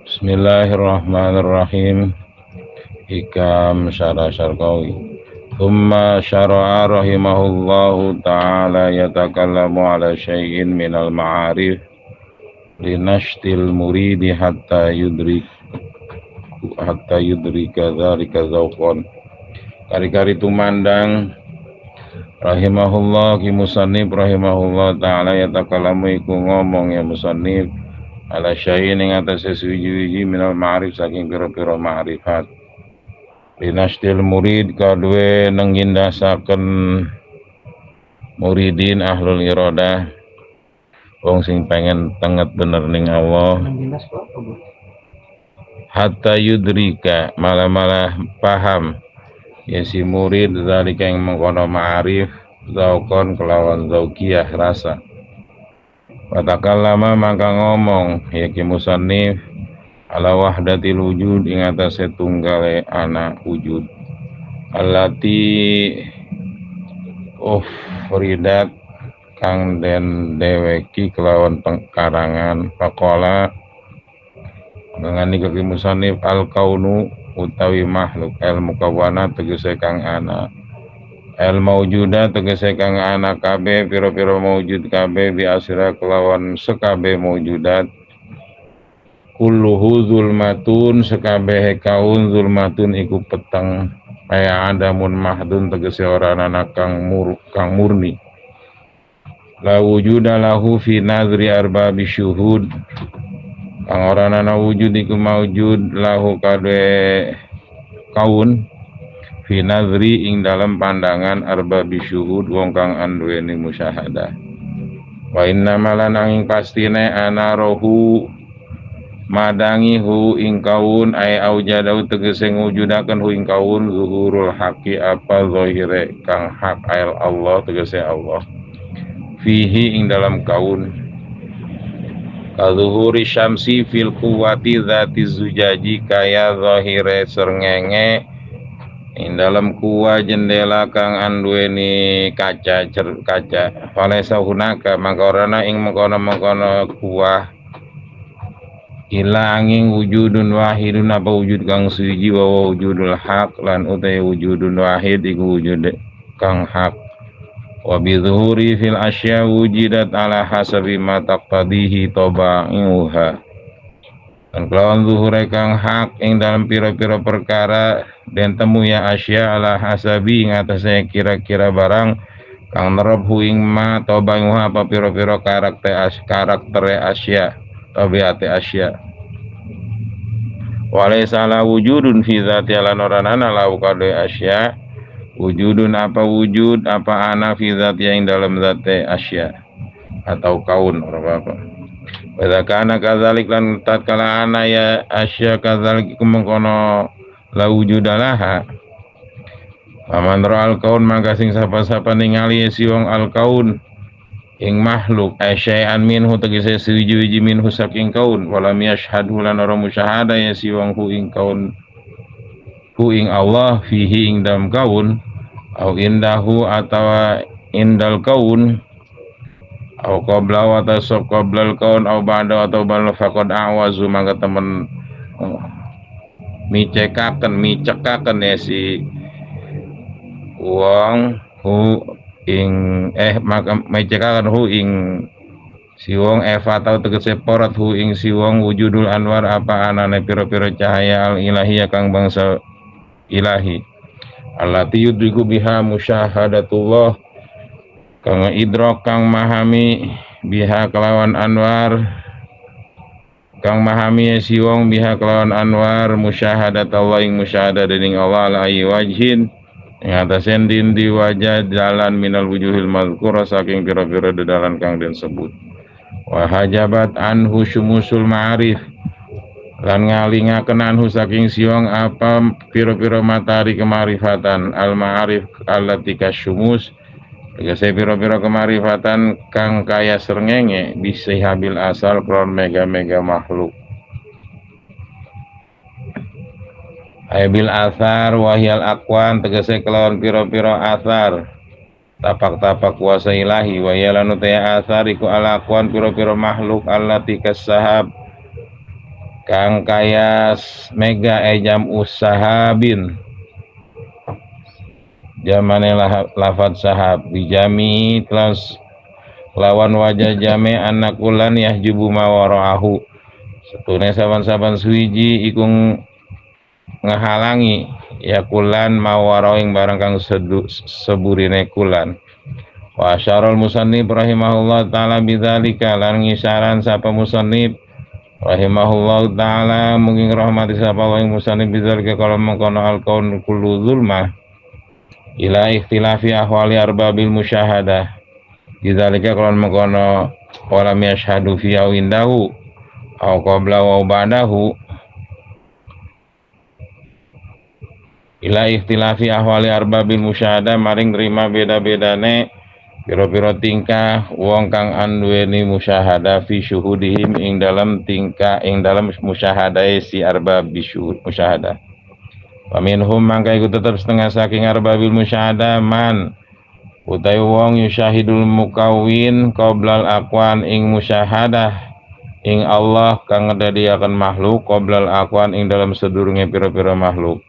Bismillahirrahmanirrahim. Hikam syara syarqawi. Thumma syara'a rahimahullahu ta'ala yatakallamu ala syai'in minal ma'arif linashtil muridi hatta yudrika dzalika zawqan. Kari-kari tumandang rahimahullah ki musannif rahimahullah ta'ala yatakallamu iku ngomong ya musannif ala syai'in ing atase suwiji-wiji minal ma'arif saking pira-pira ma'rifat linastil murid kadue nenggindasaken muridin ahlul iradah wong sing pengen tenget bener ning Allah hatta yudrika malah paham ya si murid zalika yang mengkono ma'arif zaukon kelawan zaukiyah rasa watakallama maka ngomong ya ki musannif ala wahdatil wujud ing atase tunggale ana wujud allati ufridat kang den deweki kelawan pengkarangan faqala ngani ki musannif al kaunu utawi makhluk al mukawwana tegese kang ana al maujuda tegese kang ana kabeh pira-pira maujud kabeh bi asira kelawan sekabeh maujudat kulluhu zulmatun sekabeh kaun zulmatun iku peteng kaya adamun mahdun tegese ora ana kang murni la wujuda lahu fi nazri arbabi syuhud kang ora ana wujud iku maujud lahu kadhe kaun fi nazri ing dalam pandangan arbabi syuhud wong kang anduweni musyahadah wa inna malan ing pastine ana rohu madangi hu ing kaun ay aujadau tegese ngujudaken hu ing kaun zuhurul haqi apa zahire kang hak ayal Allah tegese Allah fihi ing dalam kaun kazuhuri syamsi fil quwati dzati zujaji kaya zahire srengenge ing dalam kuwa jendela kang anduweni kaca falesa hunaka maka orana ing mengkono-mengkono kuwa ila angin wujudun wahidun apa wujud kang suci wa wujudul haq lan utai wujudun wahid iku wujud kang hak wa bidzuhuri fil asya wujidat ala hasabi ma taqtadihi tabaiha dan kelawan zuhure kang hak ing dalam pira-pira perkara dan temu ya asya ala hasabi ing atase kira-kira barang kang nerep ing ma tabaiha apa pira-pira karakter asya tabiate asya walaysa la wujudun fi dzati ala nuranana la qad asya wujudun apa wujud apa ana fi dzati yang dalam zate asya atau kaun ora apa pada kana kadzalik lan tatkala ana ya asya kadzalik kumengkono la wujudalaha paman ra'al kaun maka sing sapa-sapa ningali si wong al kaun ing makhluk asyai'an minhu tegese suwiji-wiji minhu saking kaun walam yashhadu lan ora musyahada ya si wong hu ing kaun hu ing Allah fihi ing dalam kaun au indahu atawa indal kaun au qabla wa tasab qablal kaun au ba'da atau bal faqad awazu maka temen micekaken ya si wong hu ing maka mecekaken hu ing si wong tau tegese porat hu ing si wong wujudul anwar apa anane pira-pira cahaya al ilahi kang bangsa ilahi allati yudriku biha musyahadatullah kang idrak kang mahami biha kelawan anwar kang mahami si wong biha kelawan anwar musyahadatullah ing musyahadah dening Allah ala ayi wajhin ing atasen di wajah jalan minal wujuhil mazkura saking pira-pira dedalan kang den sebut wa hajabat anhu syumusul ma'arif lan ngalingaken anhu saking siwang apa pira-pira matahari kemarifatan al ma'arif allati kasyumus tegese pira-pira kemarifatan kang kaya srengenge bisihabil asal kron mega-mega makhluk bil athar wahyal akwan tegese kelawan pira-pira athar tapak-tapak kuasa ilahi wa yalanu ta athar iku ala akwan pira-pira makhluk allati kasahab kang kaya mega jam usahabin jamane lafad sahab bijami telas lawan wajah jame anak ulan yahjubu mawaraahu setune saban-saban suwiji iku ngehalangi ya kulan mawaroing barang kang seburine kulan. Wa syarul musannif rahimahullah taala bidzalika lan ngisaran sapa musannif rahimahullah taala mungkin rahmati sapa Allah musannif bidzalika kalau mengkono alkaun kullu zulmah ila ikhtilafi ahwali arbabil musyahadah bidzalika kalau mengkono wala yashhadu fi indahu au qabla wa ba'dahu ila ikhtilafi ahwali arbabil musyahadah maring nerima beda-bedane piro-piro tingkah wong kang anduweni musyahadah fi syuhudihim ing dalam tingkah ing dalam musyahadahe si arbab bisyuhud musyahadah. Paminhum mangka iku tetep setengah saking arbabil musyahadah man utai wong yusyahidul mukawin qoblal aqwan ing musyahadah ing Allah kang ngedadiaken makhluk qoblal aqwan ing dalam sedurunge piro-piro makhluk.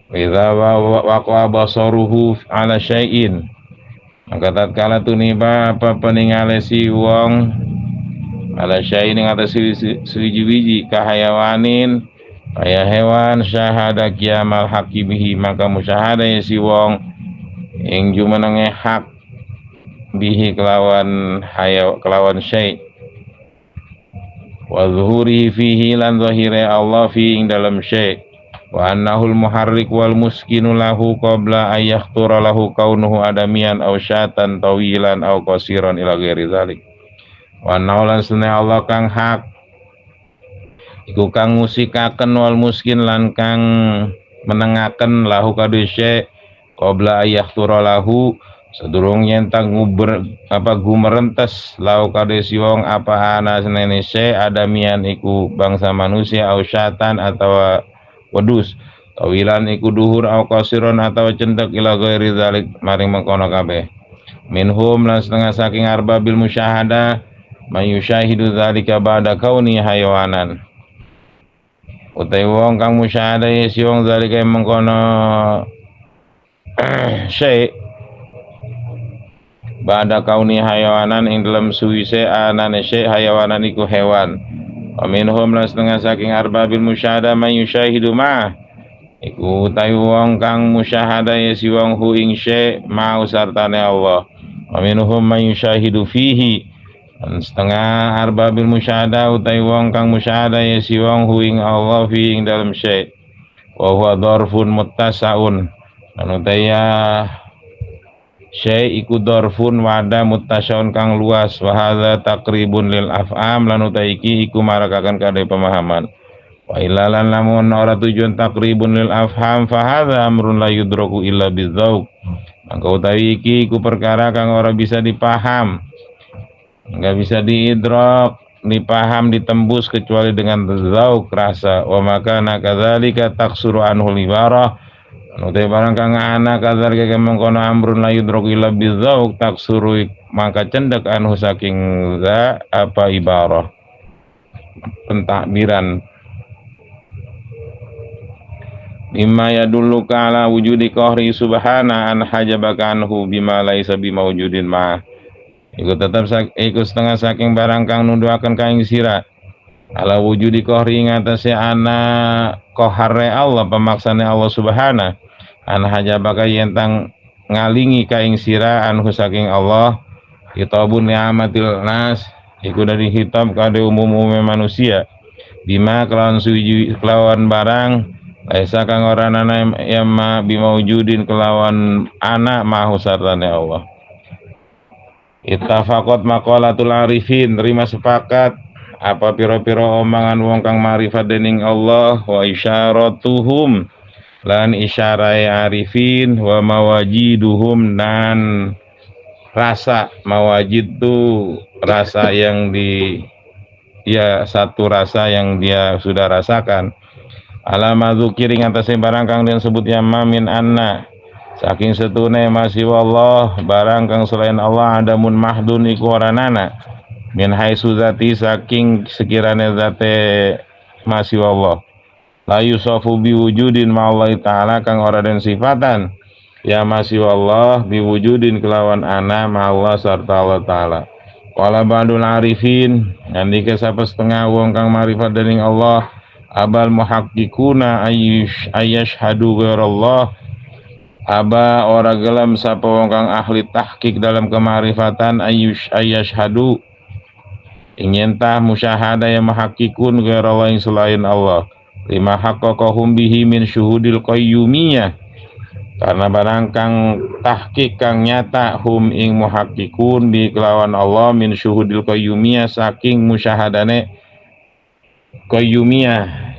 Idza waqa basaruhu ala syai'in maka tatkala tuniba apa peningale si wong ala syai'in ing atas suwiji-wiji kahayawanin kaya hewan syahada kiamal hakibihi maka musyahada si wong ing jumenenge hak bihi kelawan syai' wa zuhuri fihi lan zahire Allah fi ing dalam syai' wa annahul muharrik wal muskinu lahu qabla ayakhtura lahu kaunuhu adamian aw syatan tawilan aw qasiran ila ghairi zalik wa annahu lan sunna Allah kang hak iku kang musikaken wal muskin lan kang menengaken lahu kadusye qabla ayakhtura lahu sedurung yentang gumerentes lahu kadesi wong apa ana senene se adamian iku bangsa manusia aw syatan atau wedus tawilan iku duhur au qasiron atau cendek ila ghairi zalik maring mengkono kabeh minhum lan setengah saking arbabil musyahadah mayusyahidu zalika ba'da kauni hayawanan utai wong kang musyahadah si wong zalika mengkono syai' ba'da kauni hayawanan ing dalam suwise anane syai' hayawanan iku hewan. Wa minhum lan setengah saking arbabil musyahadah man yusyahidu ma iku utawi wong kang musyahadah si wong hu ing syai' ma sartane Allah. Wa minhum man yusyahidu fihi lan setengah arbabil musyahadah utawi wong kang musyahadah si wong hu ing Allah fi ing dalam syai' wa huwa dzarfun muttasaun lan utawi syai' iku dorfun wada mutasyaun kang luas wa hadza taqribun lil af'am lan uta iki iku marakaken kadhe pemahaman wa ilalan lamun ora tujuan taqribun lil afham fa hadza amrun la yudraku illa bidzauq maka utawi iki iku perkara kang ora bisa dipaham enggak bisa diidrak dipaham ditembus kecuali dengan zauq rasa wa maka nakadzalika taksuru anhul ibarah utai barang kang ana kadar kaya mengkono amrun la yudraku illa bidzauq taksuru maka cendek anhu saking za apa ibarah pentakbiran mimma yadullu ala wujudi qahri subhana an hajabaka anhu bima laisa bimawjudin ma iku tetap iku setengah saking barang kang nuduhaken ka ing sira ala wujudi qahri ngatasé ana qahare Allah pemaksane Allah subhana an hajabaka yentang ngalingi ka ing sira anhu saking Allah kitabun ni'amatil nas iku dari hitam kade umum-umume manusia bima kelawan suji kelawan barang laisa kang ora ana yama bimaujudin kelawan anak mahu sartane Allah ittafaqat maqalatul arifin rima sepakat apa piro-piro omongan wong kang marifat dening Allah wa isyaratuhum lan isyarai arifin wa mawajiduhum dan rasa mawajid itu rasa yang satu rasa yang dia sudah rasakan alama dzukiri ngatasé barang kang den sebut ya mamin anna saking setune masih wallah barang kang selain Allah adamun mahdun iku ora nana min haitsu zati saking sekirane zate masih Allah. La yusafu biwujudin ma'allahi ta'ala kang ora den sifatan ya masih Allah biwujudin kelawan ana ma'allah sarta Allah ta'ala. Wala ba'dul arifin ngandika sapa setengah wong kang marifat dening Allah abal muhaqqikuna ayyashhadu ghairallah aba ora gelem sapa wong kang ahli tahqiq dalam kemarifatan ayyashhadu ingin tah musyahada yang muhakkikun ghairallah yang selain Allah lima haqqaqahum bihi min syuhudil qayyumiyah karena barang kang tahqiq kang nyata hum ing muhakkikun bi kelawan Allah min syuhudil qayyumiyah saking musyahadane qayyumiyah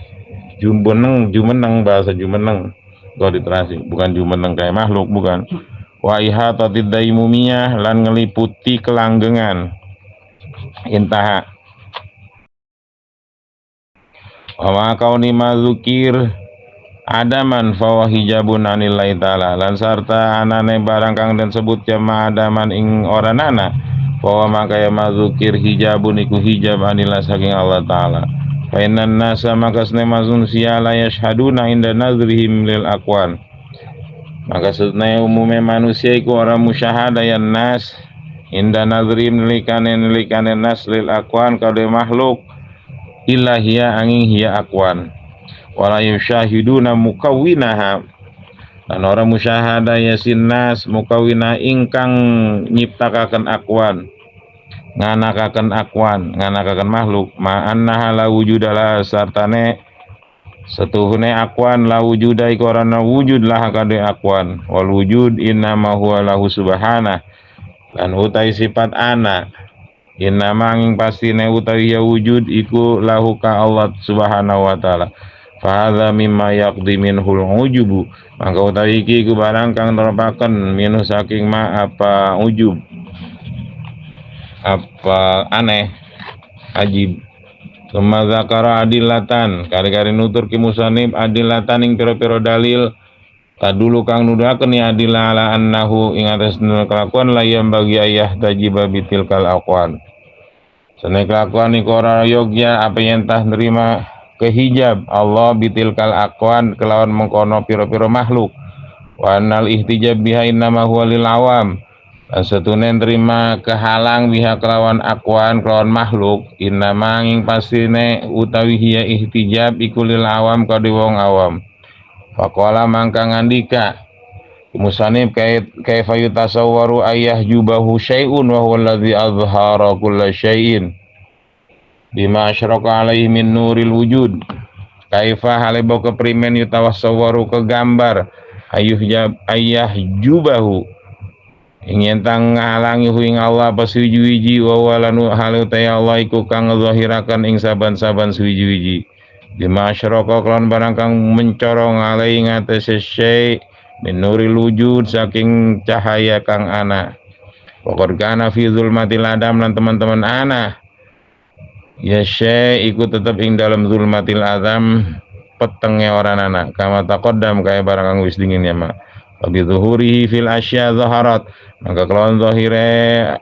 jumeneng bahasa jumeneng kalau diterasi bukan jumeneng kayak makhluk bukan wa ihatatid daimumiyah lan ngeliputi kelanggengan intaha wa kauni mazukir adaman fawa hijabun anillahi ta'ala lan sarta anane barang kang den sebut jama adaman ing oranana fawa makaya mazukir hijabun iku hijab anillah saking Allah ta'ala fa innan nasa makasne manusia la yashhaduna inda nazrihim lil aqwan maka setna umume manusia iku ora musyahada yan nas inda nazrim nilikane nas lil aqwan kade makhluk ilahia angin hiya aqwan wala yusyahiduna mukawwinaha dan orang musyahada yasin nas mukawwina ingkang nyiptakaken aqwan nganakaken makhluk ma'annaha la wujudala sartane setuhune aqwan la wujuda iku ora wujud lah kade aqwan wal wujud innama huwa lahu subhana lan utai sifat ana innama ing pastine utawi ya wujud iku lahu ka Allah subhanahu wa ta'ala fa hadza mimma yaqdi minhul ujubu maka utawi iki ku barang kang nerepaken minus saking ma apa ujub apa aneh ajib summa zakara adillatan kari-kari nutur ki musannif adillatan ing pira-pira dalil tadulu kang nuduhaken ya adillah ala annahu ing atas kelakuan layam bagi ayah tajiba bitil kal aqwan sene kelakuan iku ora yogya apa yen tah nerima kehijab Allah bitil kal aqwan kelawan mengkono pira-pira makhluk wa annal ihtijab biha innama huwa lil awam dan setune nerima kehalang biha kelawan aqwan kelawan makhluk innama ing pastine utawi hiya ihtijab iku lil awam kade wong awam faqala mangka ngandika musanib kaifa yutasawwaru ayah jubahu syai'un wa huwa alladzi azhara kulla syai'in bima asyraka alaihi min nuril wujud kaifa halebo keprimen yutawasawwaru ke gambar ayah jubahu ingin tang ngalangi ing Allah pasuwiji-wiji wa walanu halu ta Allah iku kang zahiraken ing saban-saban suwiji-wiji bima asyraka kelawan barang kang mencorong alai ngatese syai' min nuril wujud saking cahaya kang ana pokor kana fi zulmatil adam lan teman-teman ana ya syai' iku tetep ing dalam zulmatil adam petenge orang anak kama taqaddam kaya barang kang wis dingin ya mak bi zuhurihi fil asya zaharat maka kelawan zahire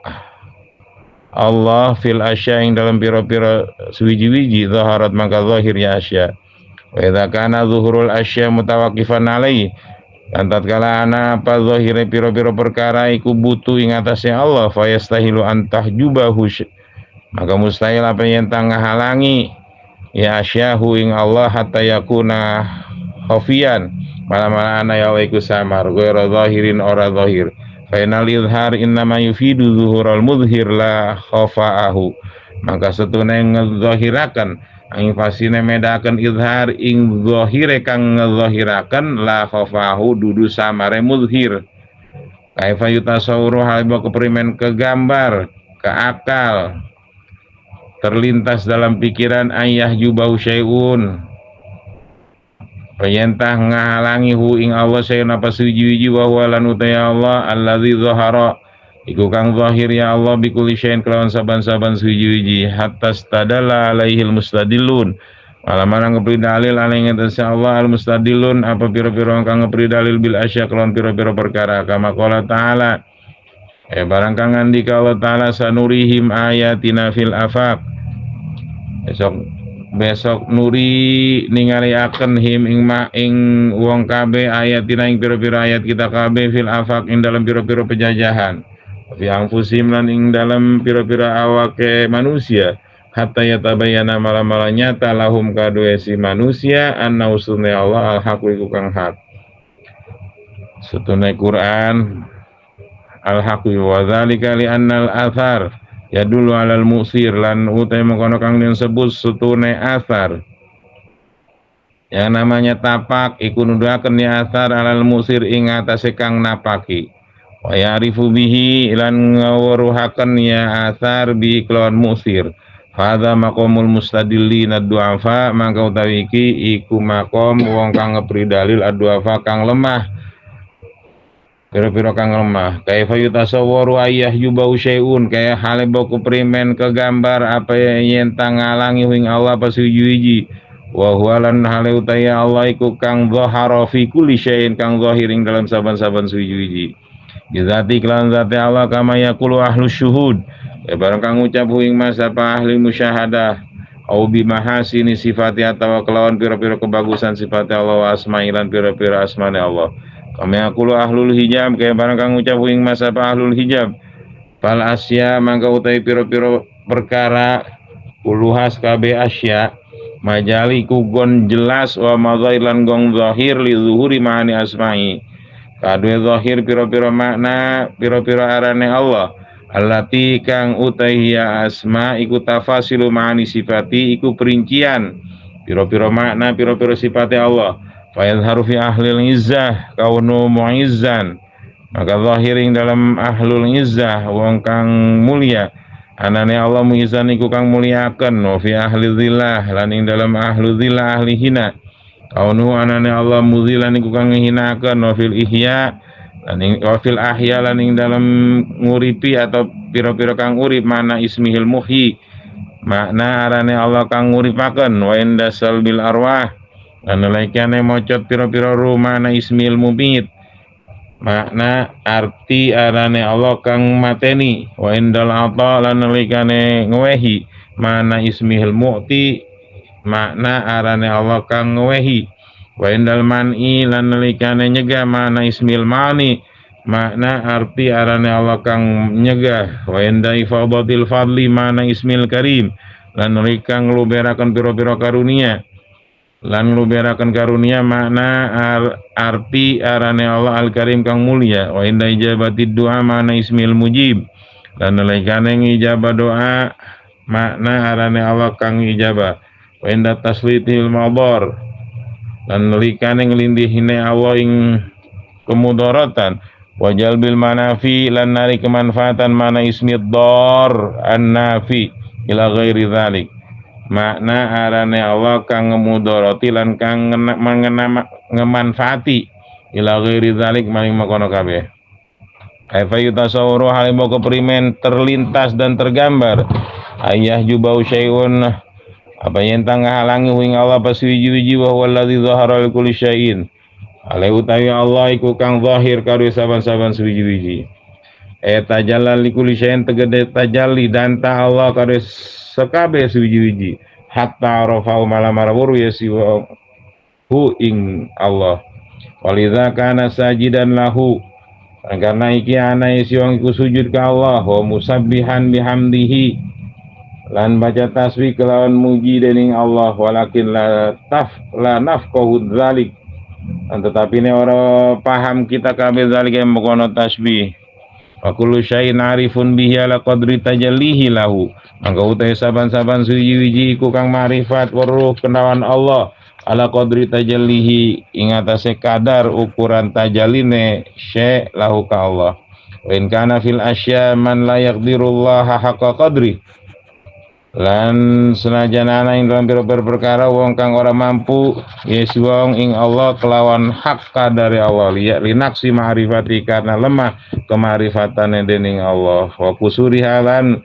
Allah fil asya ing dalam pira-pira suwiji-wiji zaharat maka zahir ya asya wa idza kana zuhurul asya mutawaqifan alaihi dan tatkala ana apa zahire pira-pira perkara iku butuh ing atase Allah fa yastahilu an tahjubahu maka mustahil apa yang tangga halangi ya asyahu ing Allah hatta yakuna khafiyan malam-malam ana ya iku samar ghairu zahirin ora zahir fa inal izhar innama yufidu zuhural mudhhir la khafa'ahu maka setune ngezahiraken angin pasine medaken izhar ing zahire kang ngezahiraken la khafa'ahu dudu samare mudhhir kaifa yutasawwaru hal keprimen ke gambar ke akal terlintas dalam pikiran ayah jubau syai'un perintah ngahalangi hu ing Allah sayun apa suji-uji wa huwa lan utaya Allah alladzi zahara iku kang zahir ya Allah bikulli syai'in kelawan saban-saban suji-uji hatta stadalla alaihil mustadillun malam-malam ngepri dalil alaihi insya Allah al mustadillun apa pira-pira kang ngepri dalil bil asya kelawan pira-pira perkara kama qala ta'ala barang kang ngandika Allah ta'ala sanurihim ayatina fil afaq esok besok nuri ningaliaken him ing ma ing wong kabeh ayatina ing pira-pira ayat kita kabeh fil afaq ing dalam pira-pira penjajahan fi anfusim lan ing dalam pira-pira awake manusia hatta yatabayyana malam-malam nyata lahum kadue si manusia anna usune Allah al haq iku kang hak setune Quran al haq wa dzalika li annal athar ya dulu alal musir lan utai mengkono kang disebut setune asar yang namanya tapak iku nuduhaken ya asar alal musir ing atase kang napaki wa ya'rifu bihi lan ngawruhaken ya asar bi kelawan musir hadza maqamul mustadillin ad-du'afa mangka utawi iki iku makom wong kang ngepri dalil ad-du'afa kang lemah pira-pira kang lemah kaifa yutasawwaru ayah yubau syai'un kaya hale boku primen kegambar apa yen ngalangi wing Allah pasuju-iji wa huwa lan hale utaya Allah iku kang zahara fi kulli syai'in kang zahiring dalam saban-saban suju-iji bizati kelan zati Allah kama yaqulu ahlus syuhud barang kang ucap wing mas apa ahli musyahadah au bi mahasini sifati atawa kelawan pira-pira kebagusan sifat Allah wa asma'ilan pira-pira asmane Allah kami akulu ahlul hijab kaya barang kang ucap wing masa apa ahlul hijab pal asya mangka utai piro-piro perkara uluhas kabe asya majali kugon jelas wa mazailan gong zahir li zuhuri ma'ani asma'i kadue zahir piro-piro makna piro-piro arane Allah allati kang utai ya asma iku tafasilu ma'ani sifati iku perincian piro-piro makna piro-piro sifati Allah fa yadhharu fi ahlil izzah kaunu mu'izzan maka zahiring dalam ahlul izzah wong kang mulia anane Allah mu'izzan iku kang muliaken wa fi ahli dhillah lan ing dalam ahlu dhillah ahli hina kaunu anane Allah muzilan iku kang ngehinaken wa fil ihya lan ing wa fil ahya lan ing dalam nguripi atau pira-pira kang urip mana ismihil muhyi makna arane Allah kang nguripaken wa inda salbil arwah lan nalaikane mocot pira-pira rumana ismil mubit makna arti arane Allah kang mateni wa indal ata lan nalaikane ngwehi mana ismil mu'ti makna arane Allah kang ngwehi wa indal man'i lan nalikane nyegah mana ismil mani makna arti arane Allah kang nyegah wa inda ifadatil fadli mana ismil karim lan nalikang ngluberaken pira-pira karunia lan ngluberaken karunia makna arti arane Allah al-karim kang mulia wa inda ijabatid du'a mana ismil mujib lan nalikane ngijabah doa makna arane Allah kang ijabah wa inda taslitil madar lan nalikane nglindihine Allah ing kemudaratan wa jalbil manafi lan nari kemanfaatan mana ismid dar an-nafi ila ghairi dzalik makna arane Allah kang ngemudarati lan kang ngemanfaati ila ghairi dzalik maring makono kabeh kaifa yutasawwaru halimau keprimen terlintas dan tergambar ayah jubau syai'un apa yang tangga halangi wing Allah paswiji-wiji wa huwa alladzi zahara li kulli syai'in alai utawi Allah iku kang zahir karo saban-saban suwiji-wiji tajalla li kulli syai'in tegede tajalli dan ta Allah karo sekabe suwiji-wiji hatta rafa'u malamaraburu yasiwa hu ing Allah walidza kana sajidan lahu karena iki ana siwang iku sujud ka Allah wa musabbihan bihamdihi lan baca tasbih kelawan muji dening Allah walakin la nafqahu dzalik tetapi ne ora paham kita kabeh zalik yang mengkono tasbih wa kullu syai'in arifun bihi ala qadri tajallihi lahu mangka utahe saban-saban suci-wiji iku kang ma'rifat weruh kenawan Allah ala qadri tajallihi ing atase kadar ukuran tajalline syai' lahu ka Allah wa in kana fil asya man la yaqdirullaha haqqa qadri lan senajan ana ing dalam pira-pira perkara wong kang ora mampu yes wong ing Allah kelawan hak kadare Allah linaksi ma'rifati karena lemah kema'rifatane dening Allah wa kusuri halan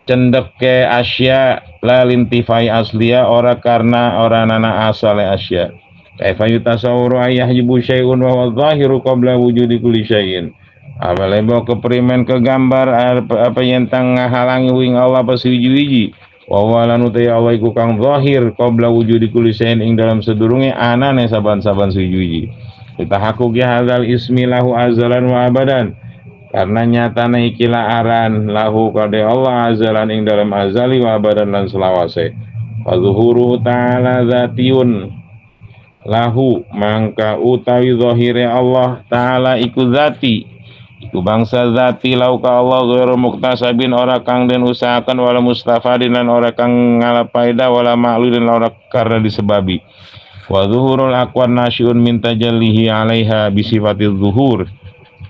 cendek ke asya la lintifai asliya ora karena ora nana asale asya kaifa yutasawwaru ayyahibu syai'un wa huwa zahiru qabla wujudi kulli syai'in apalagi keprimen kegambar apa yang tengah halangi wing Allah pasuji-wiji wa walan utai Allah iku kang zahir qabla wujudi kulli shay'in ing dalam sedurunge anane saban-saban sujuji ditahakuki hadzal ismi lahu azalan wa abadan karena nyatane ikilah aran lahu kade Allah azalan ing dalam azali wa abadan lan selawase wa zuhuru ta'ala zatiyun lahu mangka utawi zahire Allah ta'ala iku zati iku bangsa zati lauka Allah ghairu muktasabin ora kang den usahakan wala mustafadin lan ora kang ngalapaida wala ma'ludin ora karena disebabi wa zuhurul aqwan nasyun min tajallihi alaiha bisifatiz zuhur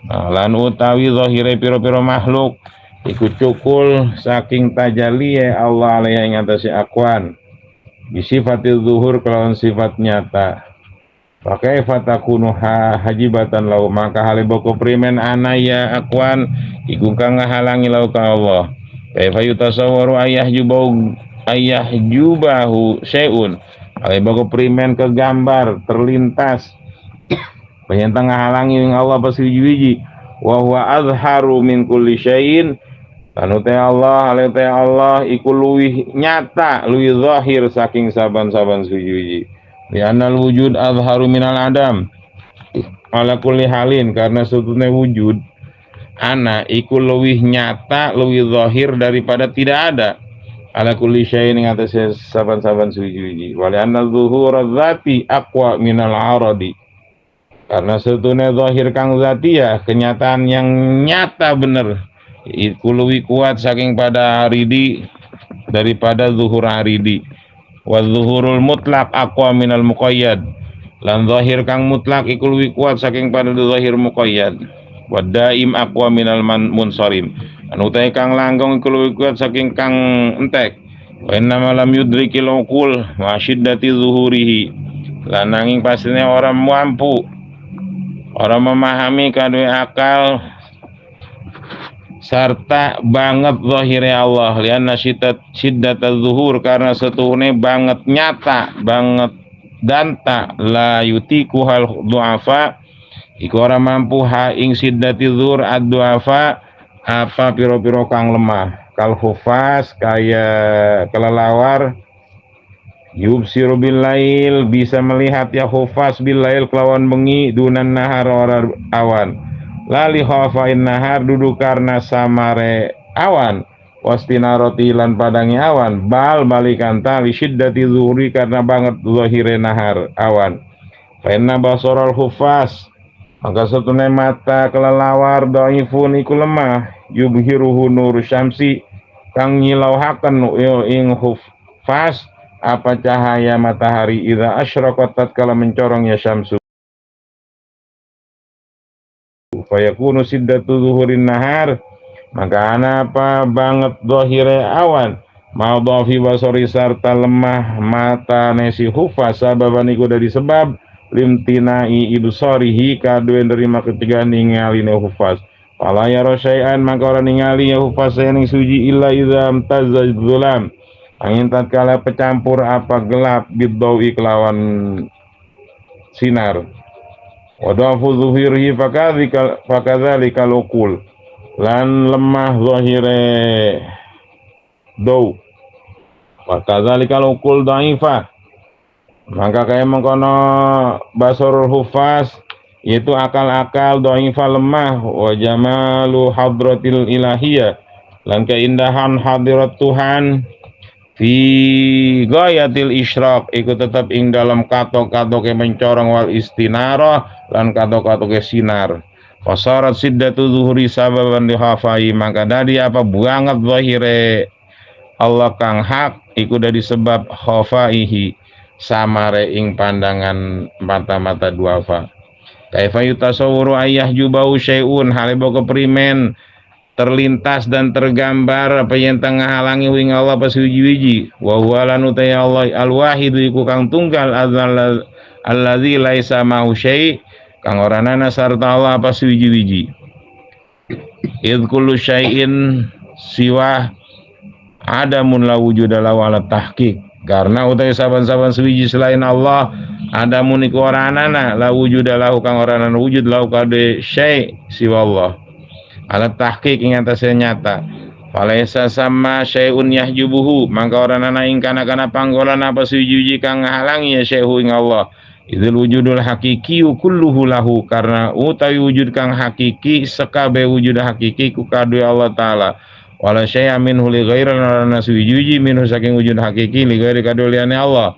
lan utawi zahire pira-pira makhluk iku cukul saking tajalliye Allah alaiha ing atase aqwan bisifatiz zuhur kelawan sifat nyata pakai fatakunu hajibatan lau maka haliboko primen anaya akwan iku kang ngahalangi lau ka Allah kaifa yutasawwaru ayah jubahu syai'un haliboko primen kegambar terlintas penyentang ngahalangi ing Allah pasiji wa huwa azharu min kulli syai'in tanute Allah alate Allah iku luwih nyata luwih zahir saking saban-saban sujuji li anal wujud azharu minal adam ala kulli halin karena sebetulnya wujud ana iku luwih nyata luwih zahir daripada tidak ada ala kulli syai'in ing atase saban-saban sujuji wa li anal zuhur dzati aqwa minal aradi karena sebetulnya zahir kang zati ya kenyataan yang nyata bener iku luwih kuat saking pada aridi daripada zuhur aridi wa zuhurul mutlak aqwa minal muqayyad lan zahir kang mutlak iku luwih kuat saking pada zahir muqayyad wa daim aqwa minal munsarim anu utahe kang langgeng iku luwih kuat saking kang entek wa inna lam yudrikil uqul wa syiddati zuhurihi lan nanging pastine orang mampu orang memahami kadue akal serta banget zahire Allah lianna syiddat zuhur karena setuhune banget nyata banget danta la yutiku hal duafa iku ora mampu ha ing syiddati zuhur ad-duafa apa piro-piro kang lemah kal hufas kaya kelelawar yubsiru bil lail bisa melihat ya hufas bil lail kelawan bengi dunan nahar ora awan lali khafain nahar duduk karena samare awan wastinaroti lan padangi awan bal balikan tali syiddati zuhri karena banget zahire nahar awan fa inna basaral hufas maka setune mata kelelawar dhaifun iku lemah yubhiruhu nur syamsi kang nyilauhaken ing hufas apa cahaya matahari idza asyraqat tatkala mencorong ya syamsu fayakunu siddatu zuhurin nahar maka apa banget zahire awan maudhafi basari sarta lemah mata nesi hufas sababan iku dari sebab limtinai ibsarihi kadue nerima ketiga ningali hufas fala yara syai'an maka ora ningali hufas ing suji illa idza amtazza dzulam angin tatkala pecampur apa gelap biddawi kelawan sinar wadafu zuhirihi fakadzalika lukul lan lemah zahire daw fakadzalika lukul dhaifah maka kaya mengkono basarul hufaz yaitu akal-akal dhaifah lemah wa jamalu hadratil ilahiyah lan keindahan hadirat Tuhan fi ghayatil isyraq iku tetap ing dalam katok-katoke mencorong wal istinarah lan katok-katoke sinar fasarat siddatu zuhuri sababan dihafai maka dari apa banget zahire Allah kang hak iku dari sebab khafaihi samare ing pandangan mata-mata duafa kaifa yutasawwuru ayah jubau syai'un halebo keprimen terlintas dan tergambar apa yang tengah halangi wing Allah pas wiji-wiji wa huwa lan utai Allah al-wahid iku kang tunggal allazi laisa ma'hu syai' kang ora ana sarta Allah pas wiji-wiji id kullu syai'in siwa adamun la wujuda lahu ala tahqiq karena utai saban-saban suwiji selain Allah adamun iku ora ana la wujuda lahu kang ora ana wujud lahu kade syai' siwa Allah alat tahqiq ing atase nyata Falaisa sama syai'un yahjubuhu, mangka ora ana ing kana panggolan apa sujuji kang ngahalangi ya syai'u ing Allah. Idzul wujudul hakiki kulluhu lahu, karena utawi wujud kang hakiki sekabe wujud hakiki ku kadue Allah taala. Wala syai'a minhu li ghairi ana sujuji minhu saking wujud hakiki li ghairi kadue liyane Allah.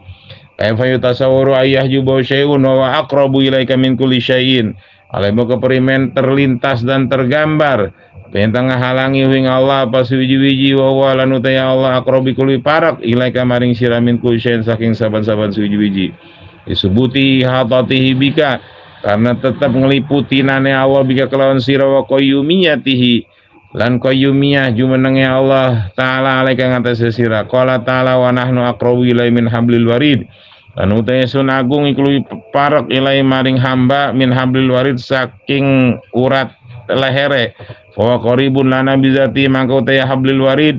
Kaifa yutasawwaru ayyahjubu syai'un wa aqrabu ilaika min kulli syai'in. Alaimu keperimen terlintas dan tergambar pentang halangi wing Allah pas wiji-wiji wa lan utaya Allah akrobi kuli parak ilaika maring siramin kulsyen saking saban-saban suwiji-wiji disubuti hatatihi bika karena tetap ngeliputi nane Allah bika kelawan sira wa qayyumiyatihi lan qayyumiyah jumenenge Allah taala alaika ngatas sira qala taala wa nahnu aqrabu ilai min hablil warid lan utaya sun agung iku parak ilai maring hamba min hablil warid saking urat lehere wa qaribun lana bizati mangkau taya hablil warid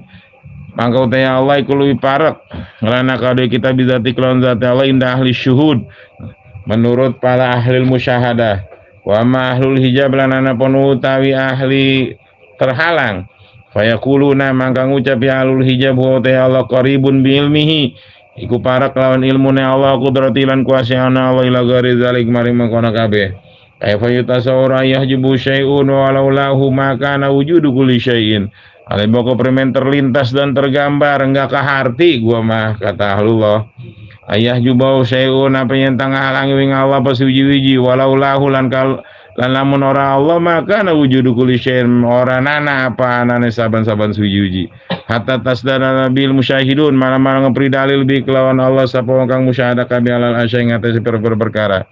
mangkau taya Allah iku luwih parek lana kadhe kita bizati kelawan zat Allah indah ahli syuhud menurut para ahli musyahadah wa ma ahlul hijab lanana pun utawi ahli terhalang fayaquluna mangka ngucap ya ahlul hijab wa taya Allah qaribun bi ilmihi iku parek lawan ilmune Allah qudrati lan kuasaane Allah ila ghairi zalik maring mangkono kabeh. Kaifa yutasawwaru yahjubu syai'un walau lahu ma kana wujudu kulli syai'in. Ale boko permen terlintas dan tergambar enggak kaharti gua mah kata Allah. Ayah jubau syai'un apa yang tengah halangi wing Allah pas wiji-wiji walau lahu lan lamun ora Allah maka na wujudu kulli syai'in ora nana apa anane saban-saban wiji-wiji. Hatta tasdara bil musyahidun malam-malam ngepri dalil bi kelawan Allah sapa wong kang musyahadah kabeh alal asy ngatasi perkara.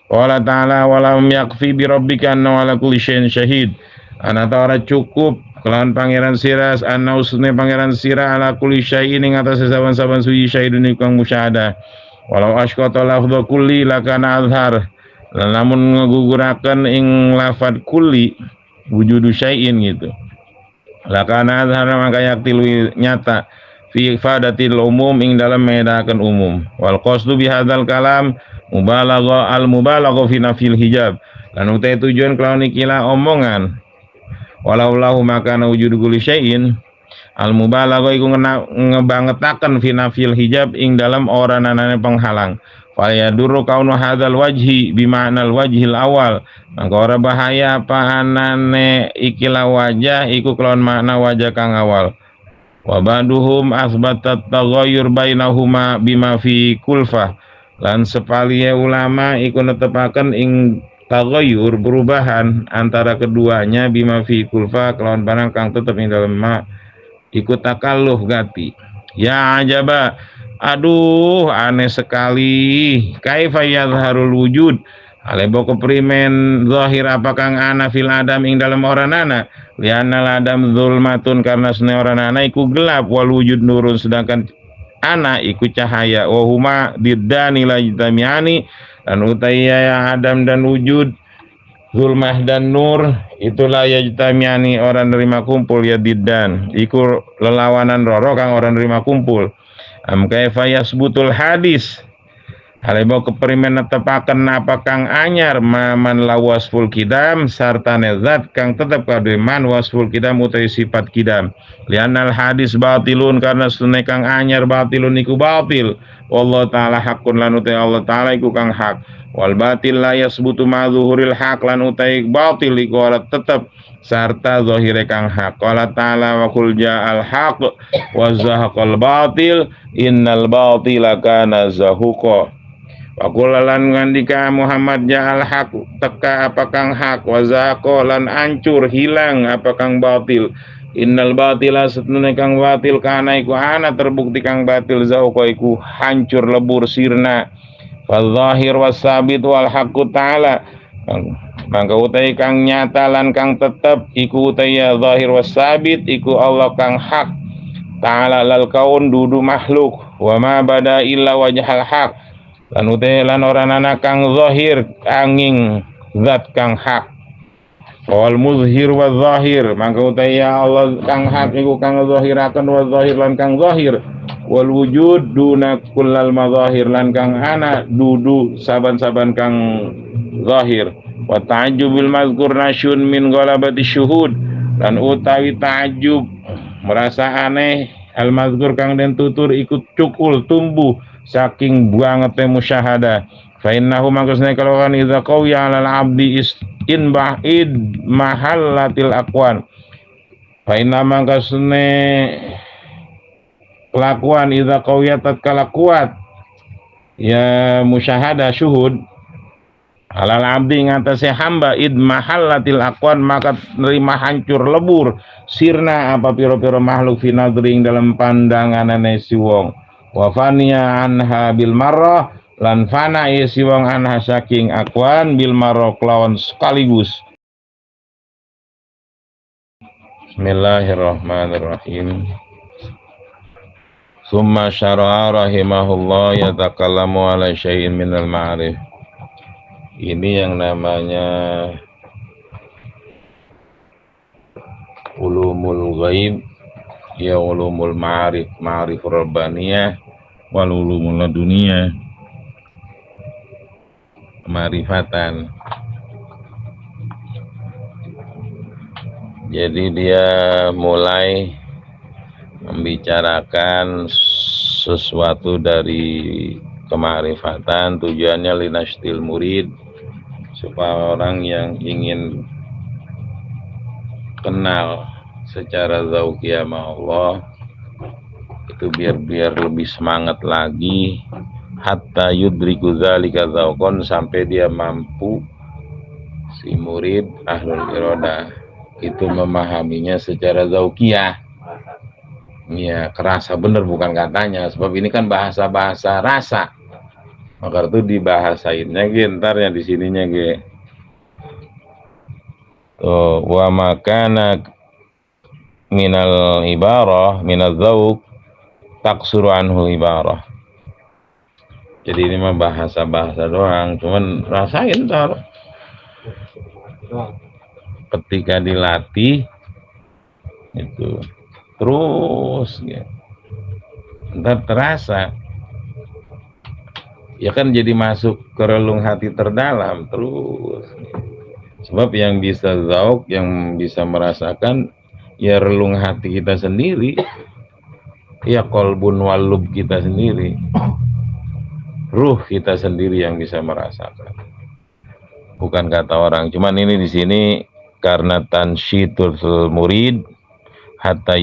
Qala ta'ala walam yakfi bi rabbika anna ala kulli syai'in syahid. Ana ta ora cukup kelawan pangeran siras anna usune pangeran sira ala kulli syai'in ing atase saban-saban suci syahidun kang musyahadah. Walau asqata lafdhu kulli lakana azhar. Lan lamun ngeguguraken ing lafad kulli wujudu syai'in gitu. Lakana azhar maka yaktilu nyata fi ifadatil umum ing dalam medakan umum. Wal qasdu bi hadzal kalam mubalagha al mubalagha fi nafil hijab lan utai tujuan kelawan ikilah omongan walau lahu makana wujudu kulli syai'in al mubalagha iku ngebangetaken fi nafil hijab ing dalam ora nanane penghalang fa yadurru kaunu hadzal wajhi bi ma'nal wajhil awal mangka ora bahaya apa anane ikilah wajah iku kelawan makna wajah kang awal wa ba'duhum asbatat taghayyur bainahuma bima fi kulfah lan sepalie ulama iku netepaken ing taghayyur perubahan antara keduanya bima fi kulfa kelawan barang kang tetep ing dalem ma iku takalluh gati ya ajaba aduh aneh sekali kaifa yazharul wujud alebo keprimen zahir apa kang ana fil adam ing dalem oranana lianal adam zulmatun karena sene oranana iku gelap wal wujud nurun sedangkan ana iku cahaya wa huma diddani la jitamiani dan utaya Adam dan wujud zulmah dan nur itulah yajtamiani orang nerima kumpul ya diddan iku lelawanan roro kang orang nerima kumpul am kaifa yasbutul hadis halebo keperimen netepaken apa kang anyar maman lawasful kidam sarta nezat kang tetep kadhe man wasful kidam utawi sifat kidam lianal hadis batilun karena sunai kang anyar batilun iku batil wallahu taala hakun lan utai Allah taala iku kang hak wal batil la yasbutu ma zuhuril haq lan utai batil iku ora tetep sarta zahire kang hak qala taala wa qul ja'al haq wa zahaqal batil innal batila kana zahuqa Pakulalan ngandika Muhammad ja'al haq teka apa kang hak wazaqo lan ancur hilang apa kang batil innal batila satune kang batil kana iku ana terbukti kang batil zaqo iku hancur lebur sirna fal zahir was sabit wal haqqu ta'ala mangka utai kang nyata lan kang tetep iku utai zahir was sabit iku Allah kang hak ta'ala lal kaun dudu makhluk wa ma bada illa wajhal haq lan utai lan oranana kang zahir angin zat kang hak wal muzhir wa zahir mangka utai ya Allah kang hak iku kang zahiraken wa zahir lan kang zahir wal wujud duna kullal mazahir lan kang ana dudu saban-saban kang zahir wa ta'ajjubil mazkur nasyun min ghalabati syuhud lan utawi ta'ajjub merasa aneh al-mazkur kang den tutur ikut cukul tumbuh saking banget musyahada fa innahu mangkasna kalawan idza qawiya 'alal 'abdi in ba'id mahallatil aqwan fa inna mangkasna kelakuan idza qawiya tatkala kuat ya musyahada syuhud alal abdi ngatasi hamba id mahallatil aqwan maka nerima hancur lebur sirna apa piro-piro makhluk finadring dalam pandangan si wong wa faniya anha bil marrah lan fana si wong anha saking aqwan bil marrah kelawan sekaligus. Bismillahirrahmanirrahim. Summa syara'a rahimahullah yatakallamu ala syai'in minal ma'arif. Ini yang namanya ulumul ghaib, ya ulumul ma'arif, ma'arif rabbaniyah, wal ulumul laduniyah, ma'rifatan. Jadi dia mulai membicarakan sesuatu dari kemarifatan, tujuannya linastil murid, supaya orang yang ingin kenal secara zauqiyah sama Allah itu biar lebih semangat lagi, hatta yudriku dzalika zauqon, sampai dia mampu si murid ahlul iradah itu memahaminya secara zauqiyah. Ya, kerasa bener bukan katanya, sebab ini kan bahasa-bahasa rasa. Maka itu dibahasainnya ge, ntar yang di sininya ge. Wa makana minal ibarah, minal zauq taksuru anhu ibarah. Jadi ini mah bahasa-bahasa doang, cuman rasain ntar. Ketika dilatih itu terus ya, ntar terasa ya kan, jadi masuk ke relung hati terdalam terus ya. Sebab yang bisa zauq, yang bisa merasakan ya relung hati kita sendiri, ya qalbun walub kita sendiri, ruh kita sendiri yang bisa merasakan, bukan kata orang. Cuman ini di sini karena tansyitul murid hatta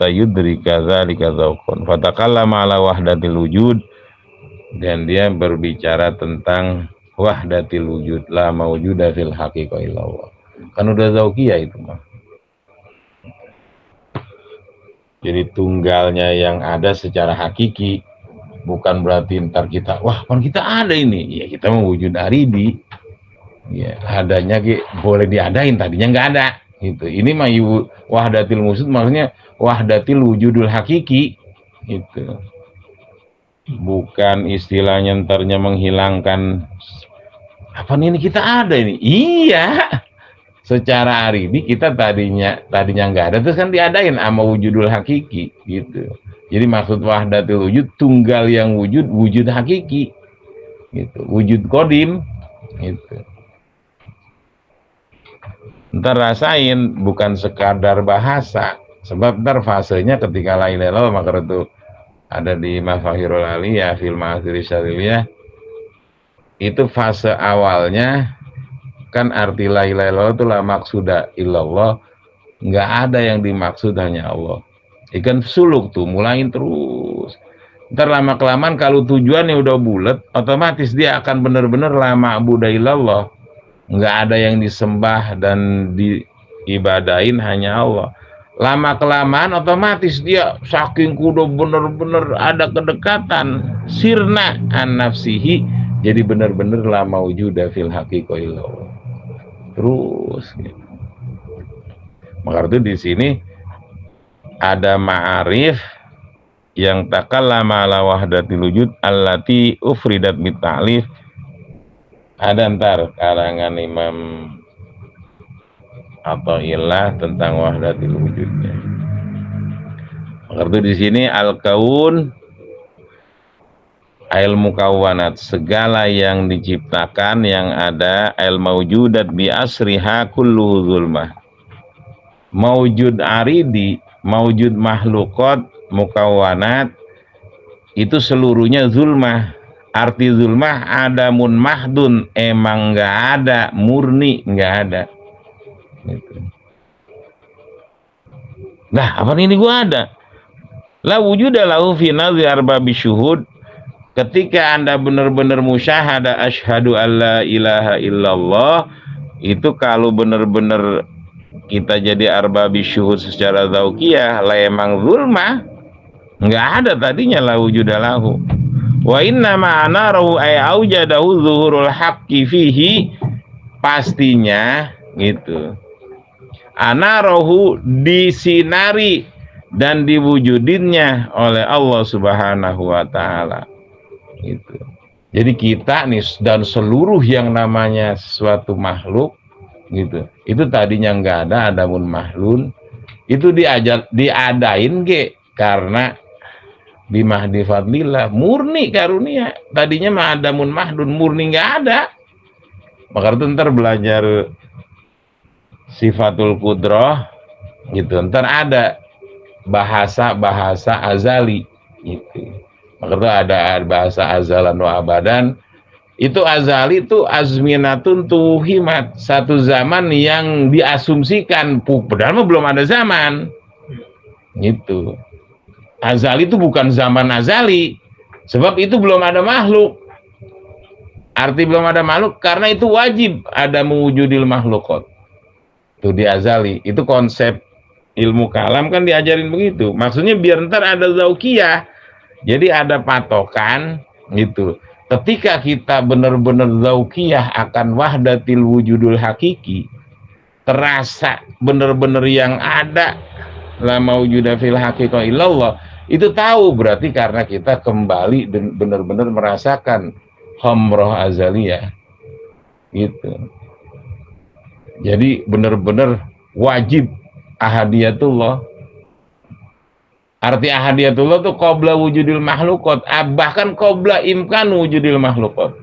yudrika dzalika dzauqan fatakallama ala wahdatil wujud, dan dia berbicara tentang wahdatil wujud, la maujuda fil haqiqah illallah. Kan udah zauqiyah itu mah. Jadi tunggalnya yang ada secara hakiki, bukan berarti ntar kita wah kan kita ada ini, ya kita mau wujud aridi, ya adanya boleh diadain, tadinya nggak ada. Gitu. Ini mah wahdatil wujud, maksudnya wahdatil wujudul hakiki, itu bukan istilahnya ntarnya menghilangkan apa nih, ini kita ada ini, iya secara aridi kita tadinya nggak ada, terus kan diadain sama wujudul hakiki gitu. Jadi maksud wahdatil wujud tunggal yang wujud hakiki gitu, wujud kodim gitu. Ntar rasain, bukan sekadar bahasa, sebab ntar fasenya ketika la ilaha illallah, maka itu ada di Mafahirul Aliyah fil Ma'asiri Syariyah, itu fase awalnya kan arti la ilaha illallah itu la maksuda illallah, nggak ada yang dimaksud, hanya Allah. Ikan suluk tuh mulain terus, ntar lama kelamaan kalau tujuannya udah bulat, otomatis dia akan benar-benar la ma'buda illallah, nggak ada yang disembah dan diibadain, hanya Allah. Lama kelamaan otomatis dia saking kudu bener-bener ada kedekatan, sirna an nafsihi, jadi bener-bener la maujuda fil haqiqah illallah. Terus gitu. Maka itu di sini ada ma'arif yang takallama ala wahdatil wujud allati ufridat bit ta'lif. Ada ntar karangan Imam Athaillah tentang wahdatil wujudnya. Maka di sini al-kaun ail mukawwanat, segala yang diciptakan yang ada, al maujudat bi asriha kulluhu zulmah, maujud aridi, maujud makhlukot, mukawanat, itu seluruhnya zulmah. Arti zulmah adamun mahdun, emang nggak ada, murni nggak ada. Gitu. Nah, apa ini gua ada? La wujuda lahu fi nadzi arbabi syuhud. Ketika Anda benar-benar musyahada asyhadu alla ilaha illallah, itu kalau benar-benar kita jadi arbabi syuhud secara zauqiyah, lah emang zulmah nggak ada tadinya la wujuda lahu. Wa inna ma'ana rahu ay aujadahu zuhurul haqqi fihi, pastinya gitu. Anarahu disinari dan diwujudinnya oleh Allah Subhanahu wa taala. Gitu. Jadi kita nih dan seluruh yang namanya sesuatu makhluk gitu. Itu tadinya nggak ada, adamun mahlun. Itu diadain karena bimahdi fadlillah, murni karunia. Tadinya mah adamun mahdun, murni nggak ada. Maka itu ntar belajar sifatul qudrah gitu, ntar ada bahasa azali gitu. Maka itu ada bahasa azalan wa abadan. Itu azali itu azminatun tuhimat, satu zaman yang diasumsikan, padahal belum ada zaman gitu. Azali itu bukan zaman azali, sebab itu belum ada makhluk. Arti belum ada makhluk karena itu wajib ada mewujudil makhlukot. Itu di azali. Itu konsep ilmu kalam kan diajarin begitu. Maksudnya biar ntar ada zauqiyah. Jadi ada patokan gitu. Ketika kita benar-benar zauqiyah akan wahdatil wujudul hakiki, terasa benar-benar yang ada la maujuda fil haqiqah illallah, itu tahu berarti karena kita kembali dan benar-benar merasakan hamroh azaliyah gitu. Jadi benar-benar wajib ahadiyatullah. Arti ahadiyatullah itu qabla wujudil makhlukot, bahkan qabla imkan wujudil makhlukot.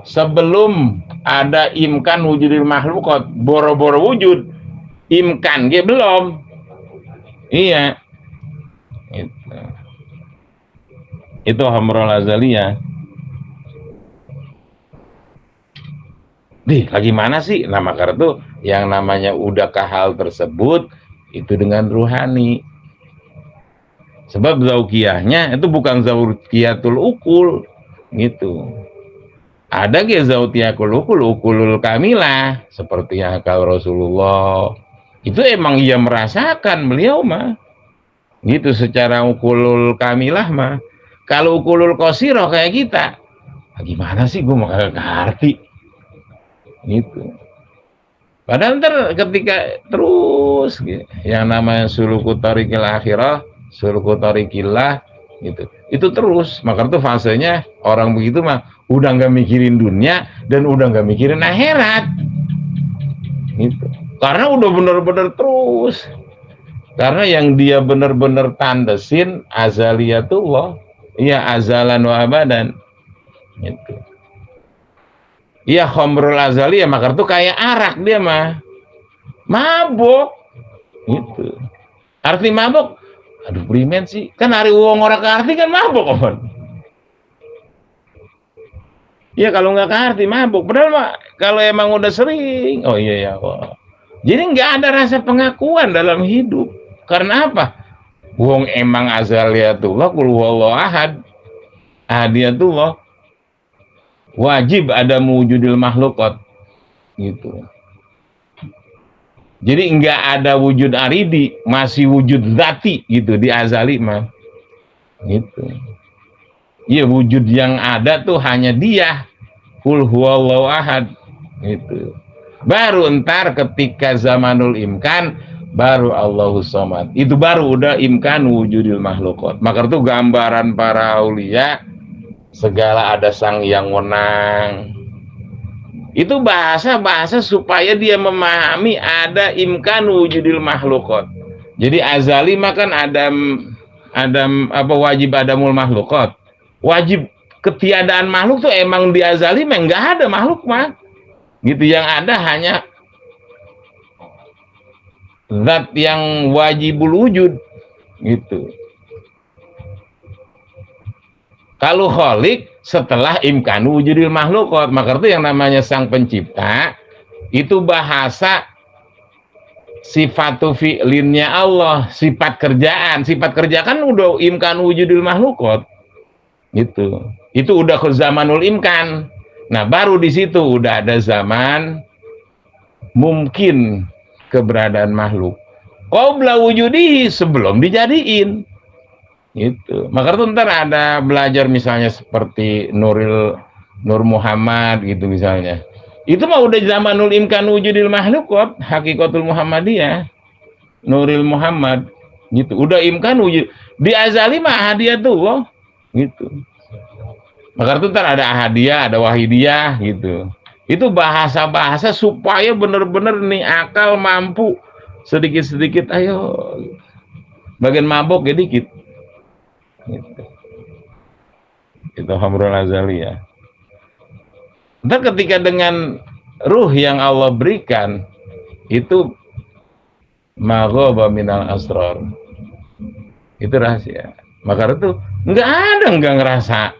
Sebelum ada imkan wujudil makhlukot, boro-boro wujud, imkan dia belum. Iya. Itu hamrul azaliyah. Lagi mana sih? Nah, maka itu yang namanya udah ke hal tersebut itu dengan ruhani. Sebab zauqiyahnya itu bukan zauqiyatul ukul gitu. Ada zauqiyatul ukul, ukulul kamilah seperti yang kalau Rasulullah itu emang ia merasakan beliau mah gitu secara ukulul kamilah mah. Kalau ukulul qasirah kayak kita, gimana sih gue mau ngerti gitu. Padahal ntar ketika terus gitu, yang namanya suluku tariqil akhirah, suluku tariqillah gitu, itu terus. Maka itu fasenya orang begitu mah udah nggak mikirin dunia dan udah nggak mikirin akhirat gitu. Karena udah bener-bener terus. Karena yang dia bener-bener tandesin azaliyatullah, iya azalan wa abadan gitu. Iya khamrul azali ya, maka itu kayak arak dia mah mabuk gitu. Arti mabuk, aduh primen sih kan hari wong ora arti kan mabuk kan. Iya kalau nggak arti mabuk, padahal mah kalau emang udah sering, oh iya ya, oh. Jadi nggak ada rasa pengakuan dalam hidup. Karena apa? Wong emang azaliyatullah kul huwallahu ahad, ahadiyatullah, wajib ada mewujudil makhlukot gitu. Jadi enggak ada wujud aridi, masih wujud zati gitu di azali mah gitu. Iya, wujud yang ada tuh hanya dia, qul huwallahu ahad gitu. Baru ntar ketika zamanul imkan baru Allahus somad, itu baru udah imkan wujudil makhlukot. Maka itu gambaran para aulia, segala ada sang yang wenang. Itu bahasa-bahasa supaya dia memahami ada imkan wujudil makhlukot. Jadi azali mah kan adam apa wajib adamul makhlukot. Wajib ketiadaan makhluk tuh emang di azali mah enggak ada makhluk mah. Gitu, yang ada hanya zat yang wajibul wujud gitu. Kalau kholik setelah imkanu wujudil makhlukot, maka itu yang namanya sang pencipta itu bahasa sifatu fi'linnya Allah, sifat kerjaan. Sifat kerja kan udah imkanu wujudil makhlukot gitu. Itu udah ke zamanul imkan. Nah, baru di situ udah ada zaman mungkin keberadaan makhluk. Qabla wujudi, sebelum dijadiin. Gitu. Maka itu ntar ada belajar misalnya seperti Nur Muhammad gitu misalnya. Itu mah udah zamanul imkan wujudil makhluk kok, hakikatul Muhammadiyah. Nuril Muhammad gitu. Udah imkan wujud. Di azali mah hadiah tuh loh. Gitu. Maka itu ntar ada ahadiyah, ada wahidiyah gitu. Itu bahasa-bahasa supaya benar-benar nih akal mampu sedikit-sedikit ayo. Bagian mabok ya dikit. Gitu. Itu Hamrul Azali ya. Ntar ketika dengan ruh yang Allah berikan itu maghaba minal asrar, itu rahasia. Maka itu nggak ngerasa.